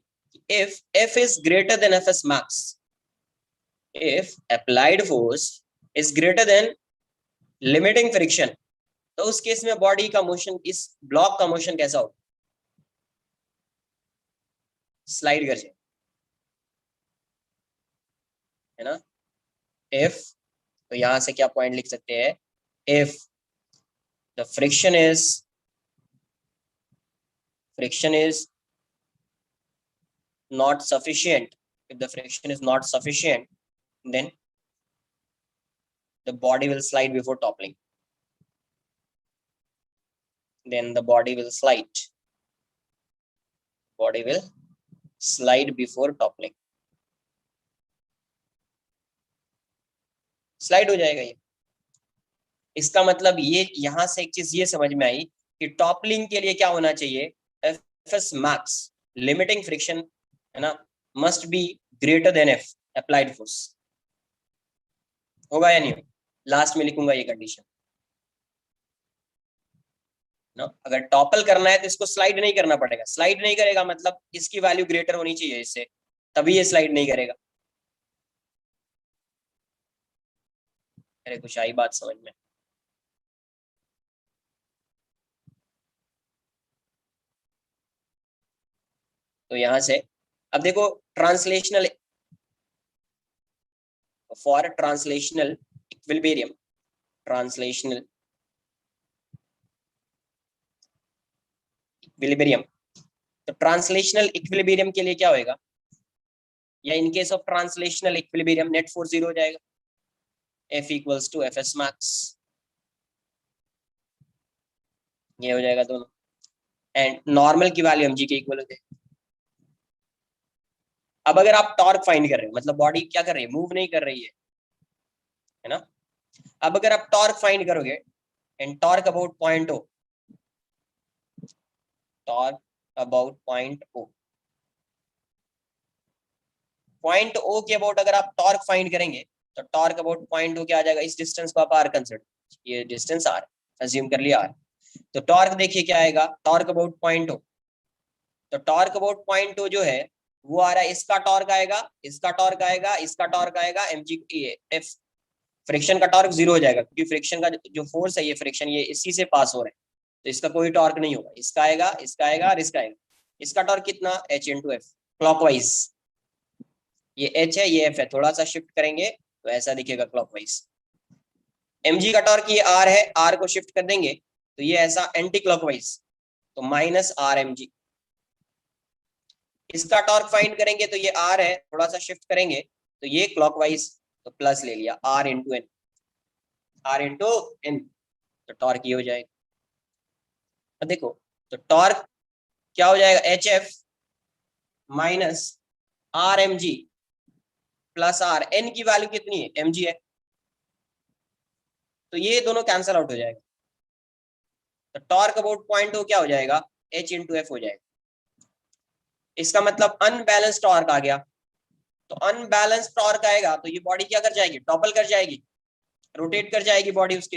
if F is greater than Fs max, if applied force is greater than limiting friction, तो उस केस में बॉडी का मोशन, इस ब्लॉक का मोशन कैसा होगा? स्लाइड कर जाए, है ना। इफ, तो यहां से क्या पॉइंट लिख सकते हैं, if the friction is not sufficient, if the friction is not sufficient, then the body will slide before toppling, then the body will slide before toppling, slide हो जाएगा ये। इसका मतलब ये, यहां से एक चीज ये समझ में आई कि टॉपलिंग के लिए क्या होना चाहिए, Fs max लिमिटिंग फ्रिक्शन, है ना, must be greater than F applied force. होगा या नहीं? लास्ट में लिखूंगा ये कंडीशन ना। अगर टॉपल करना है तो इसको स्लाइड नहीं करना पड़ेगा, स्लाइड नहीं करेगा मतलब इसकी वैल्यू ग्रेटर होनी चाहिए इससे, तभी ये स्लाइड नहीं करेगा। अरे कुछ आई बात समझ में? तो यहां से अब देखो, translational, for translational equilibrium, translational equilibrium, तो ट्रांसलेशनल इक्विलिब्रियम के लिए क्या होएगा, या in case of translational equilibrium net force 0 हो जाएगा, F equals to Fs max, ये हो जाएगा दोनों, एंड नॉर्मल की वैल्यू mg के इक्वल हो जाएगी। अब अगर आप टॉर्क फाइंड कर रहे हो, मतलब बॉडी क्या कर रही है, मूव नहीं कर रही है ना। अब अगर आप टॉर्क फाइंड करोगे, and torque about point O, torque about point O, point O के अबाउट अगर आप टॉर्क फाइंड करेंगे तो टॉर्क अबाउट पॉइंट O क्या आ जाएगा, इस डिस्टेंस को आप R कंसिडर, ये डिस्टेंस R अज्यूम कर लिया R, तो टॉर्क देखिए क्या आएगा, टॉर्क अबाउट पॉइंट O, तो टॉर्क अबाउट पॉइंट O जो है वो आ रहा है, इसका टॉर्क आएगा, इसका टॉर्क आएगा, इसका टॉर्क आएगा, mg F, फ्रिक्शन का टॉर्क 0 हो जाएगा क्योंकि फ्रिक्शन का जो फोर्स है, ये फ्रिक्शन ये इसी से पास हो रहा है, तो इसका कोई टॉर्क नहीं होगा, इसका आएगा, इसका आएगा और इसका आएगा। इसका टॉर्क कितना, h इंटू एफ, क्लॉकवाइज, ये h है ये f है, थोड़ा सा शिफ्ट करेंगे तो ऐसा दिखेगा क्लॉकवाइज। mg का टॉर्क ये r है, r को शिफ्ट कर देंगे तो ये ऐसा एंटी क्लॉकवाइज, तो माइनस आर mg। इसका टॉर्क फाइंड करेंगे तो ये r है, थोड़ा सा शिफ्ट करेंगे तो ये क्लॉकवाइज, तो प्लस ले लिया r into N, r into N, तो टॉर्क ये हो जाएगा। तो देखो, तो टॉर्क क्या हो जाएगा, H F minus R M G plus R, N की वैल्यू कितनी है, एम जी है, तो ये दोनों कैंसल आउट हो जाएगा, तो टॉर्क अबाउट पॉइंट O क्या हो जाएगा, एच इंटू एफ हो जाएगा। इसका मतलब अनबैलेंस टॉर्क आ गया, तो अनबैलेंस टॉर्क आएगा तो ये बॉडी क्या कर जाएगी, टॉपल कर जाएगी, रोटेट कर जाएगी बॉडी, उस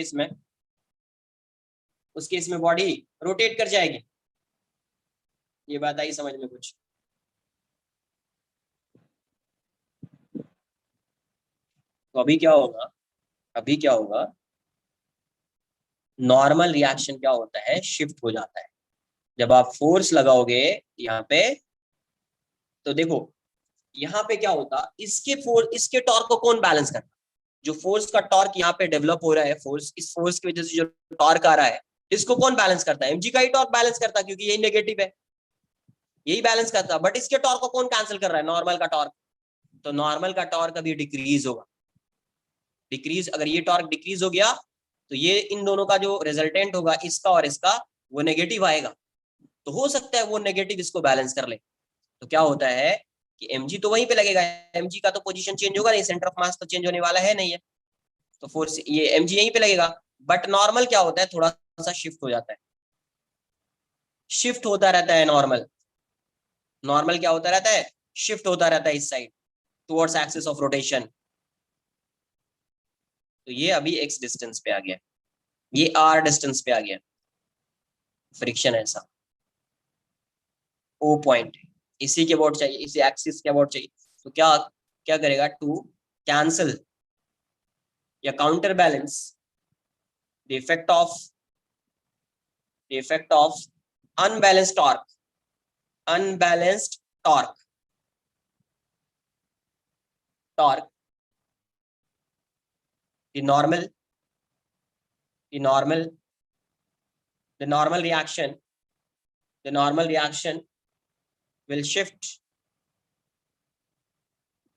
केस में बॉडी रोटेट कर जाएगी। ये बात आई समझ में कुछ? तो अभी क्या होगा, नॉर्मल रिएक्शन क्या होता है, शिफ्ट हो जाता है जब आप फोर्स लगाओगे यहाँ पे। तो देखो यहाँ पे क्या होता, इसके टॉर्क को कौन बैलेंस करता, जो फोर्स का टॉर्क यहाँ पे डेवलप हो रहा है, इस फोर्स की वजह से जो टॉर्क आ रहा है, इसको कौन बैलेंस करता है, mg का ही टॉर्क बैलेंस करता है क्योंकि यही नेगेटिव है, यही बैलेंस करता है। बट इसके टॉर्क को कौन कैंसिल कर रहा है, नॉर्मल का टॉर्क, तो नॉर्मल का टॉर्क अभी डिक्रीज होगा। डिक्रीज, अगर ये टॉर्क डिक्रीज हो गया तो ये इन दोनों का जो रिजल्टेंट होगा इसका और इसका वो नेगेटिव आएगा। तो हो सकता है वो नेगेटिव इसको बैलेंस कर ले। तो क्या होता है कि mg तो वहीं पे लगेगा, mg का तो पोजीशन चेंज होगा नहीं, सेंटर ऑफ मास तो चेंज होने वाला है नहीं है, तो फोर्स ये mg यहीं पे लगेगा। बट नॉर्मल क्या होता है, थोड़ा सा शिफ्ट हो जाता है, शिफ्ट होता रहता है नॉर्मल। नॉर्मल क्या होता रहता है, शिफ्ट होता रहता है इस side towards axis of rotation. तो ये अभी x डिस्टेंस पे आ गया, ये r डिस्टेंस पे आ गया, फ्रिक्शन ऐसा ओ पॉइंट इसी के अबाउट चाहिए, इसी एक्सिस के अबाउट चाहिए। तो क्या क्या करेगा, टू कैंसल या counter balance the effect of unbalanced torque, unbalanced torque, torque the normal, the normal, the normal reaction, the normal reaction will shift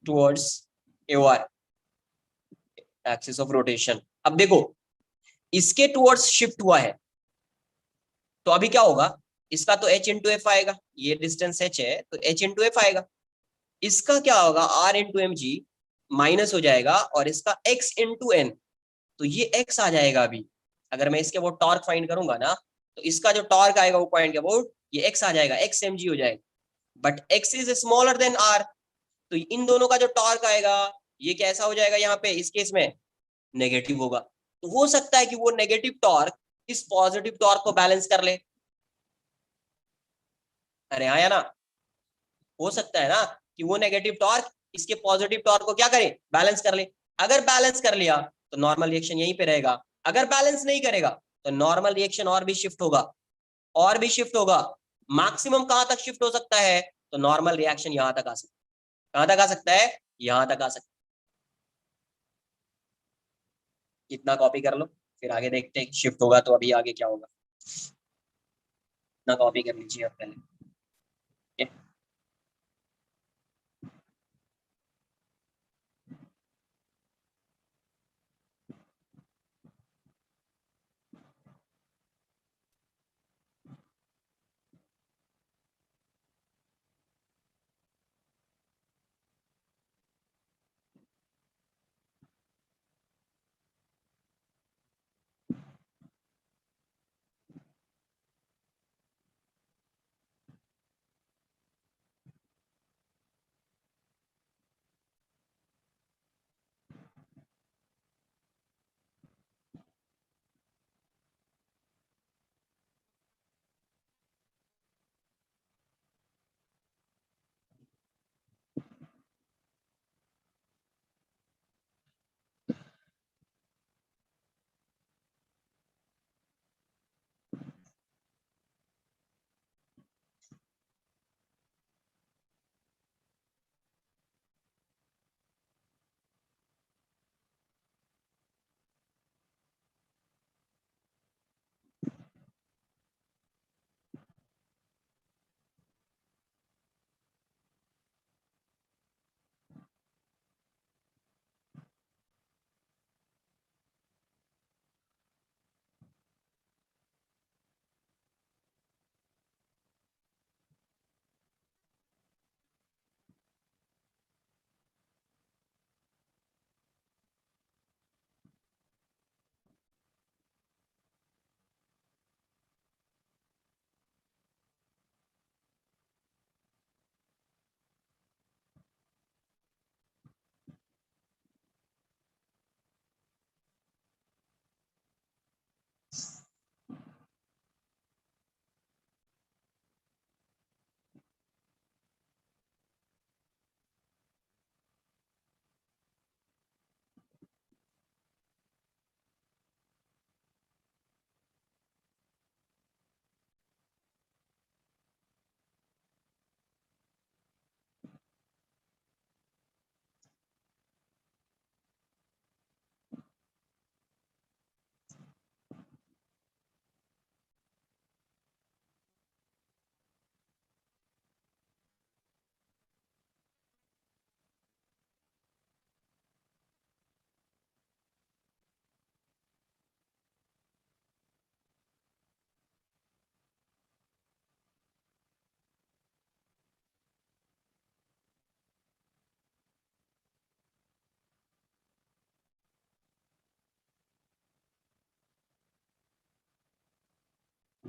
towards AOR, axis of rotation। अब देखो इसके टुवर्ड्स शिफ्ट हुआ है तो अभी क्या होगा, इसका तो h इंटू एफ आएगा, ये डिस्टेंस h है तो h इंटू एफ आएगा। इसका क्या होगा, r into M G minus हो जाएगा और इसका x इंटू एन, तो ये x आ जाएगा अभी। अगर मैं इसके वो टॉर्क फाइंड करूंगा ना तो इसका जो टॉर्क आएगा वो पॉइंट के अबाउट ये x आ जाएगा, x mg हो जाएगा। But x is smaller than r, तो इन दोनों का जो टॉर्क आएगा ये कैसा हो जाएगा, यहाँ पे इस केस में नेगेटिव होगा। तो हो सकता है कि वो नेगेटिव टॉर्क इस पॉजिटिव टॉर्क को बैलेंस कर ले। अरे हाँ या ना, हो सकता है ना कि वो नेगेटिव टॉर्क इसके पॉजिटिव टॉर्क को क्या करे, बैलेंस कर ले। अगर बैलेंस कर लिया तो नॉर्मल रिएक्शन यहीं पे रहेगा, अगर बैलेंस नहीं करेगा तो नॉर्मल रिएक्शन और भी शिफ्ट होगा, और भी शिफ्ट होगा। मैक्सिमम कहां तक शिफ्ट हो सकता है, तो नॉर्मल रिएक्शन यहां तक आ सकता है। कहां तक आ सकता है, यहां तक आ सकता है। इतना कॉपी कर लो, फिर आगे देखते हैं शिफ्ट होगा तो अभी आगे क्या होगा। इतना कॉपी कर लीजिए आप पहले, ठीक है?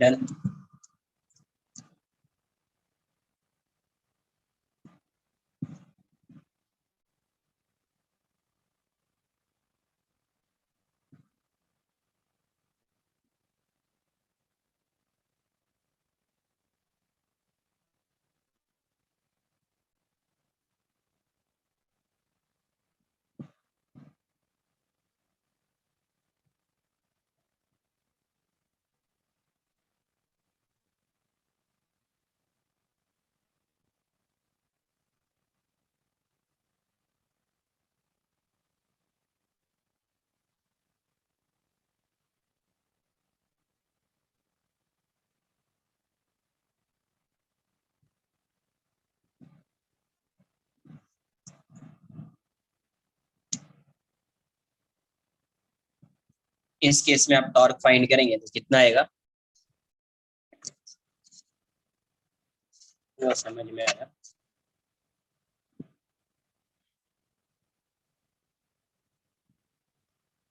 डन। इस केस में आप टॉर्क फाइंड करेंगे तो कितना आएगा, वो समझ में आया।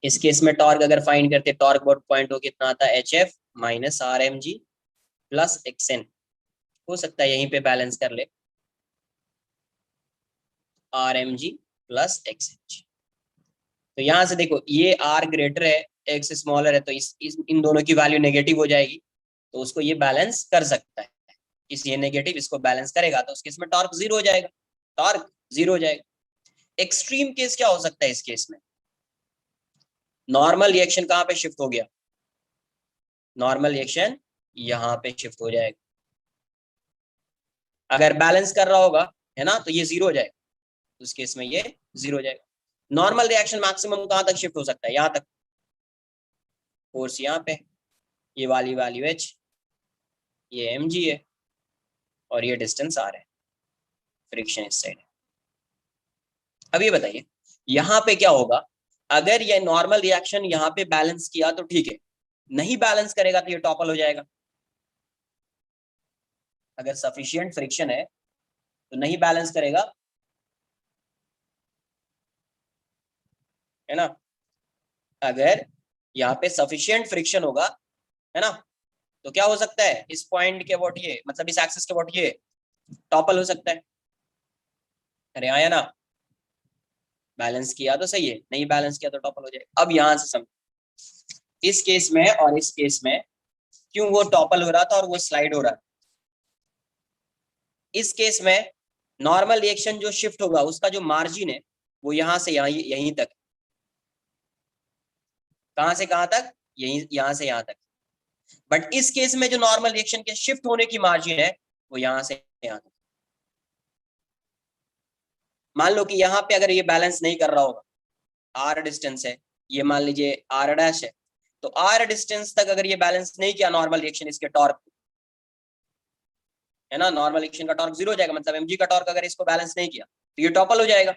इस केस में टॉर्क अगर फाइंड करते, टॉर्क बोट पॉइंट हो कितना आता है, H F minus R M G plus X N. हो सकता है यहीं पे बैलेंस कर ले, R M G plus X N G. तो यहां से देखो ये आर ग्रेटर है, एक्स स्मॉलर है, तो इन दोनों की वैल्यू नेगेटिव हो जाएगी, तो उसको ये बैलेंस कर सकता है। इस ये नेगेटिव इसको बैलेंस करेगा तो उस केस में टॉर्क जीरो हो जाएगा, टॉर्क जीरो हो जाएगा। एक्सट्रीम केस क्या हो सकता है इस केस में, नॉर्मल रिएक्शन कहां पे शिफ्ट हो गया, नॉर्मल रिएक्शन यहां पे शिफ्ट हो जाएगा। अगर बैलेंस कर रहा होगा है ना, तो ये जीरो हो जाएगा, उस केस में ये जीरो हो जाएगा। नॉर्मल रिएक्शन मैक्सिमम कहां तक शिफ्ट हो सकता है, यहां तक, फोर्स यहाँ पे, ये वाली वैल्यू एच, ये एम जी है, और ये डिस्टेंस आर है, फ्रिक्शन इस साइड है। अब ये बताइए यहाँ पे क्या होगा, अगर ये नॉर्मल रिएक्शन यहाँ पे बैलेंस किया तो ठीक है, नहीं बैलेंस करेगा तो ये टॉपल हो जाएगा। अगर सफिशिएंट फ्रिक्शन है तो नहीं बैलेंस करेगा, है ना। अगर यहाँ पे सफिशिएंट फ्रिक्शन होगा, है ना, तो क्या हो सकता है, इस पॉइंट के वोट ये, मतलब इस एक्सिस के वोट ये टॉपल हो सकता है। अरे आया ना, बैलेंस किया तो सही है, नहीं बैलेंस किया तो टॉपल हो जाएगा। अब यहां से समझ, इस केस में और इस केस में क्यों वो टॉपल हो रहा था और वो स्लाइड हो रहा था। इस केस में नॉर्मल रिएक्शन जो शिफ्ट होगा उसका जो मार्जिन है वो यहां से यहीं तक, कहां से कहां तक, यहीं, यहां से यहां तक। बट इस केस में जो नॉर्मल रिएक्शन के शिफ्ट होने की मार्जिन है वो यहां से यहां तक। मान लो कि यहाँ पे अगर ये बैलेंस नहीं कर रहा होगा, आर डिस्टेंस है, ये मान लीजिए आर डैश है, तो आर डिस्टेंस तक अगर ये बैलेंस नहीं किया नॉर्मल रिएक्शन इसके टॉर्क, है ना, नॉर्मल रिएक्शन का टॉर्क जीरो हो जाएगा, मतलब एमजी का टॉर्क अगर इसको बैलेंस नहीं किया तो ये टॉपल हो जाएगा।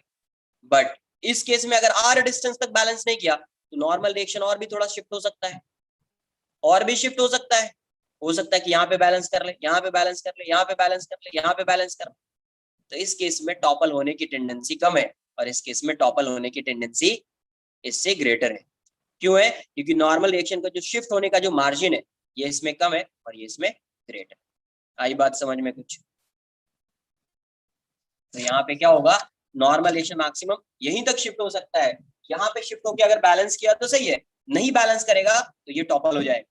बट इस केस में अगर आर डिस्टेंस तक बैलेंस नहीं किया तो नॉर्मल रिएक्शन और भी थोड़ा शिफ्ट हो सकता है, और भी शिफ्ट हो सकता है कि यहाँ पे बैलेंस कर ले, यहाँ पे बैलेंस कर ले, यहाँ पे बैलेंस कर ले, यहाँ पे बैलेंस कर ले। तो इस केस में टॉपल होने की टेंडेंसी कम है, और इस केस में टॉपल होने की टेंडेंसी इससे ग्रेटर है। क्यों है, क्योंकि नॉर्मल रिएक्शन का जो शिफ्ट होने का जो मार्जिन है ये इसमें कम है और ये इसमें ग्रेटर है। आई बात समझ में कुछ। तो यहाँ पे क्या होगा, नॉर्मल रिएक्शन मैक्सिमम यहीं तक शिफ्ट हो सकता है, यहाँ पे शिफ्ट होकर अगर बैलेंस किया तो सही है, नहीं बैलेंस करेगा तो ये टॉपल हो जाएगा।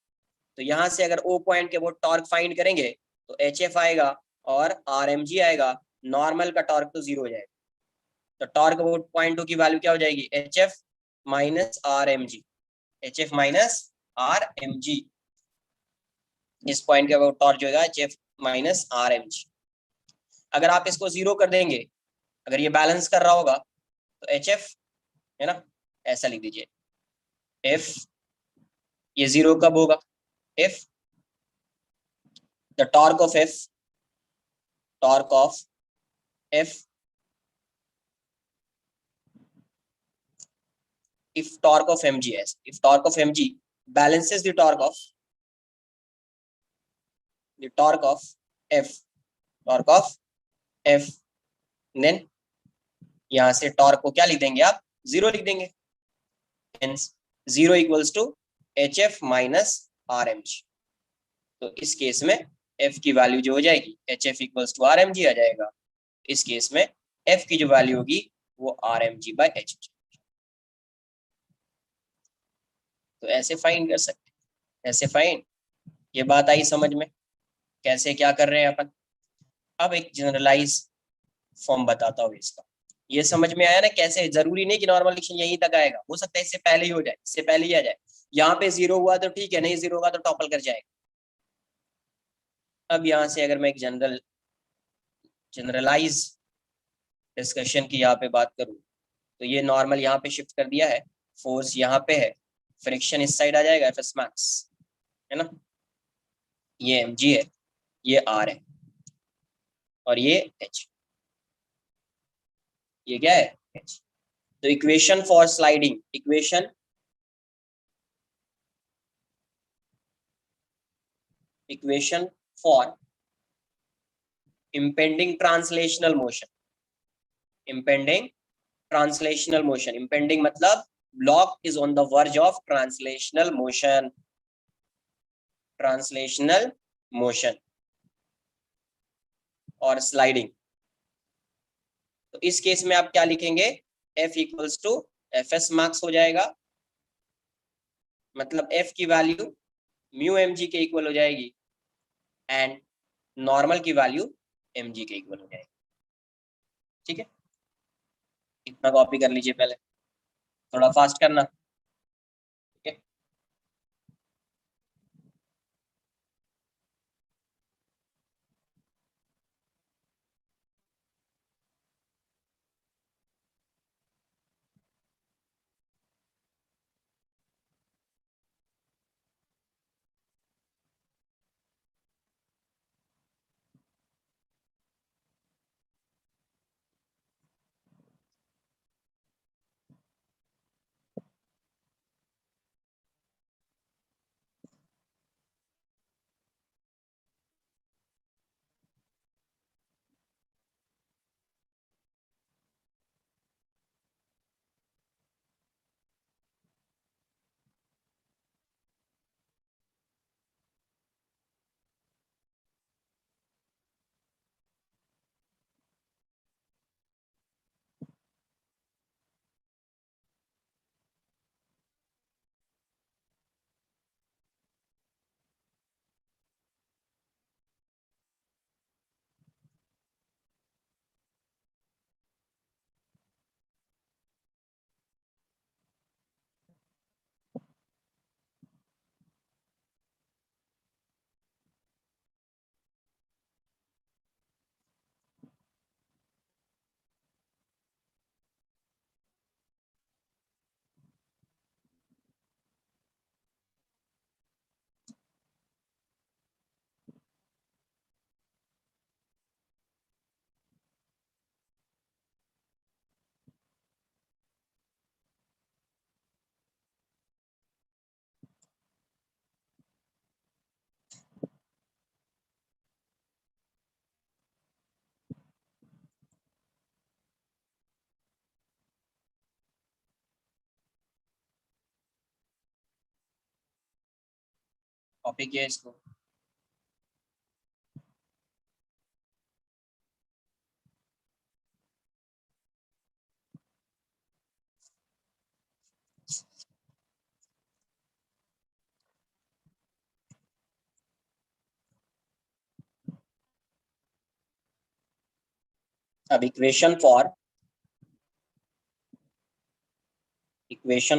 तो यहाँ से अगर ओ पॉइंट के वो टॉर्क फाइंड करेंगे तो एच एफ आएगा और आर एम जी आएगा, नॉर्मल का टॉर्क तो जीरो हो जाएगा। तो टॉर्क वो पॉइंट की वैल्यू क्या हो जाएगी, H F minus R M G, H F minus R M G. इस पॉइंट का वो टॉर्क जो है H F minus R M G. अगर आप इसको जीरो कर देंगे, अगर ये बैलेंस कर रहा होगा तो एच एफ, है ना, ऐसा लिख दीजिए, एफ, ये जीरो कब होगा, F the torque of F, torque of F if torque of mg is, if torque of mg balances the torque of f, torque of f, then यहां से टॉर्क को क्या लिख देंगे आप, जीरो लिख देंगे, hence zero equals to H F minus R M G. तो इस केस में एफ की वैल्यू जो हो जाएगी H F equals to R M G आ जाएगा। इस केस में एफ की जो वैल्यू होगी वो R M G by H. तो ऐसे फाइंड कर सकते हैं, ऐसे फाइंड। ये बात आई समझ में कैसे क्या कर रहे हैं अपन। अब एक जनरलाइज फॉर्म बताता हूँ इसका। ये समझ में आया ना कैसे? जरूरी नहीं कि नॉर्मल डिक्शन यहीं तक आएगा, हो सकता है इससे पहले ही हो जाए, इससे पहले ही आ जाए। यहाँ पे जीरो हुआ तो ठीक है, नहीं जीरो होगा तो टॉपल कर जाएगा। अब यहाँ से अगर मैं एक जनरलाइज डिस्कशन की यहाँ पे बात करूँ तो ये नॉर्मल यहाँ पे शिफ्ट कर दिया है, फोर्स यहाँ पे है, फ्रिक्शन इस साइड आ जाएगा, एफ एस मैक्स है ना, ये एम जी है, ये आर है और ये एच, ये क्या है एच। तो equation for sliding, equation for impending translational motion, impending translational motion, impending मतलब block is on the verge of translational motion, translational motion और sliding। तो इस केस में आप क्या लिखेंगे, F equals to F S max हो जाएगा, मतलब F की वैल्यू म्यू एम जी के इक्वल हो जाएगी एंड नॉर्मल की वैल्यू एम जी के इक्वल हो जाएगी। ठीक है, इतना कॉपी कर लीजिए पहले, थोड़ा फास्ट करना। ठीक है, कॉपी किया इसको। अब इक्वेशन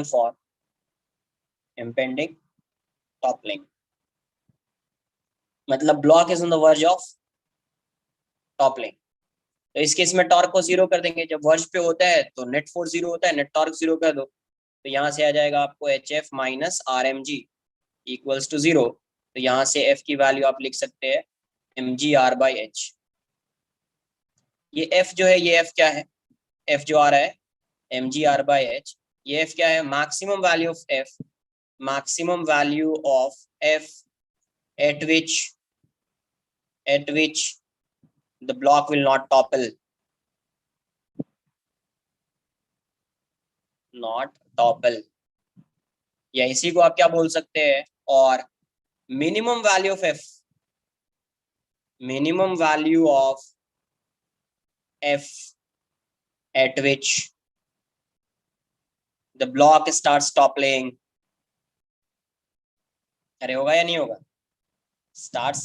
फॉर impending toppling, मतलब block is on the verge of toppling. तो इस केस में टॉर्क को जीरो कर देंगे, जब वर्ज पे होता है तो नेट फोर्स जीरो होता है, नेट टॉर्क जीरो कर दो, तो यहाँ से आ जाएगा आपको H F minus R M G equals to zero. तो यहाँ से एफ की वैल्यू आप लिख सकते हैं M G R by H. ये एफ जो है, ये एफ क्या है, एफ जो आ रहा है M G R by H, ये एफ क्या है, maximum value of F, maximum value of f at which the block will not topple, not topple, या इसी को आप क्या बोल सकते हैं, और minimum value of f, minimum value of f at which the block starts toppling. अरे होगा या नहीं होगा? स्टार्ट्स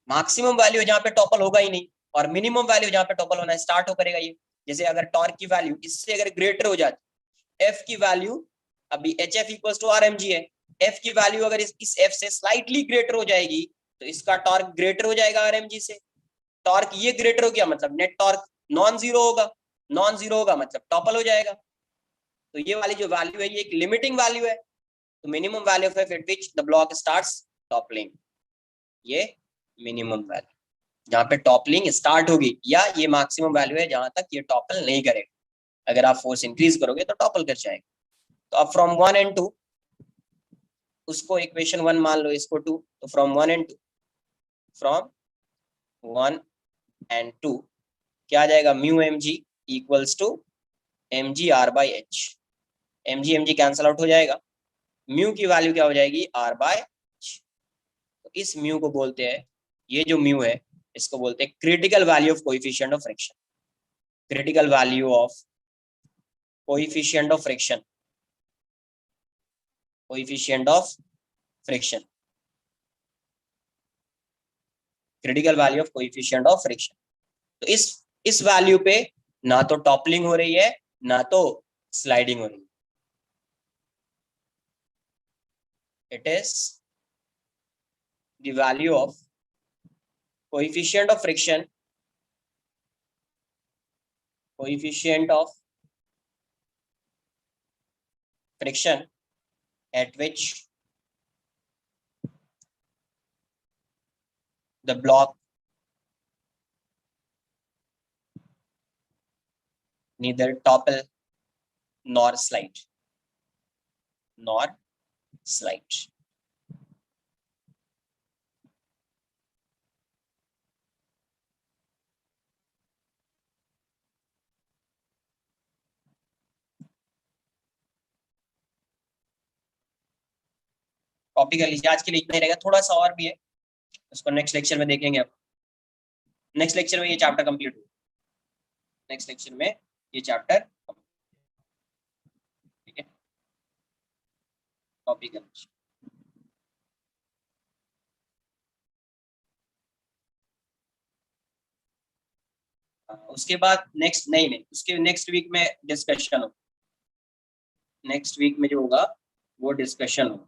मैक्सिमम वैल्यू जहां पे टॉपल होगा ही नहीं, और मिनिमम वैल्यू जहां पे टॉपल होना है स्टार्ट हो करेगा ये। जैसे अगर टॉर्क की वैल्यू इससे अगर ग्रेटर हो जाती, एफ की वैल्यू अभी H F equal to R M G है, एफ की वैल्यू अगर इस एफ से स्लाइटली ग्रेटर हो जाएगी तो इसका टॉर्क ग्रेटर हो जाएगा आर एम जी से। टॉर्क ये ग्रेटर हो गया मतलब नेट टॉर्क नॉन जीरो होगा, नॉन जीरो होगा मतलब टॉपल हो जाएगा। तो ये वाली जो वैल्यू है ये एक लिमिटिंग वैल्यू है। तो minimum value of F eight which the block starts toppling, ये मिनिमम वैल्यू जहां पे टॉपलिंग स्टार्ट होगी, या ये मैक्सिमम वैल्यू है जहां तक ये टॉपल नहीं करेगा। अगर आप फोर्स इंक्रीज करोगे तो टॉपल कर जाएगा। तो अब फ्रॉम 1 and 2, उसको इक्वेशन 1 मान लो, इसको 2, तो फ्रॉम 1 and 2, फ्रॉम 1 and 2 क्या आ जाएगा, mu M G equals to M G R by H. M G cancel out हो जाएगा, म्यू की वैल्यू क्या हो जाएगी, आर बाय एच। तो इस म्यू को बोलते हैं, ये जो म्यू है इसको बोलते हैं critical value of coefficient of friction. Critical value of coefficient of friction, coefficient of friction, critical value of coefficient of friction. तो इस वैल्यू पे ना तो टॉपलिंग हो रही है ना तो स्लाइडिंग हो रही है। It is the value of coefficient of friction, coefficient of friction at which the block neither topple nor slide, nor slide। Copy कर लीजिए, आज के लिए इतना ही रहेगा, थोड़ा सा और भी है उसको नेक्स्ट लेक्चर में देखेंगे। अब नेक्स्ट लेक्चर में ये चैप्टर कंप्लीट हो, नेक्स्ट लेक्चर में ये चैप्टर, ठीक है, कॉपी कर लीजिए। उसके बाद नेक्स्ट नहीं, उसके नेक्स्ट वीक में डिस्कशन हो, नेक्स्ट वीक में जो होगा वो डिस्कशन हो।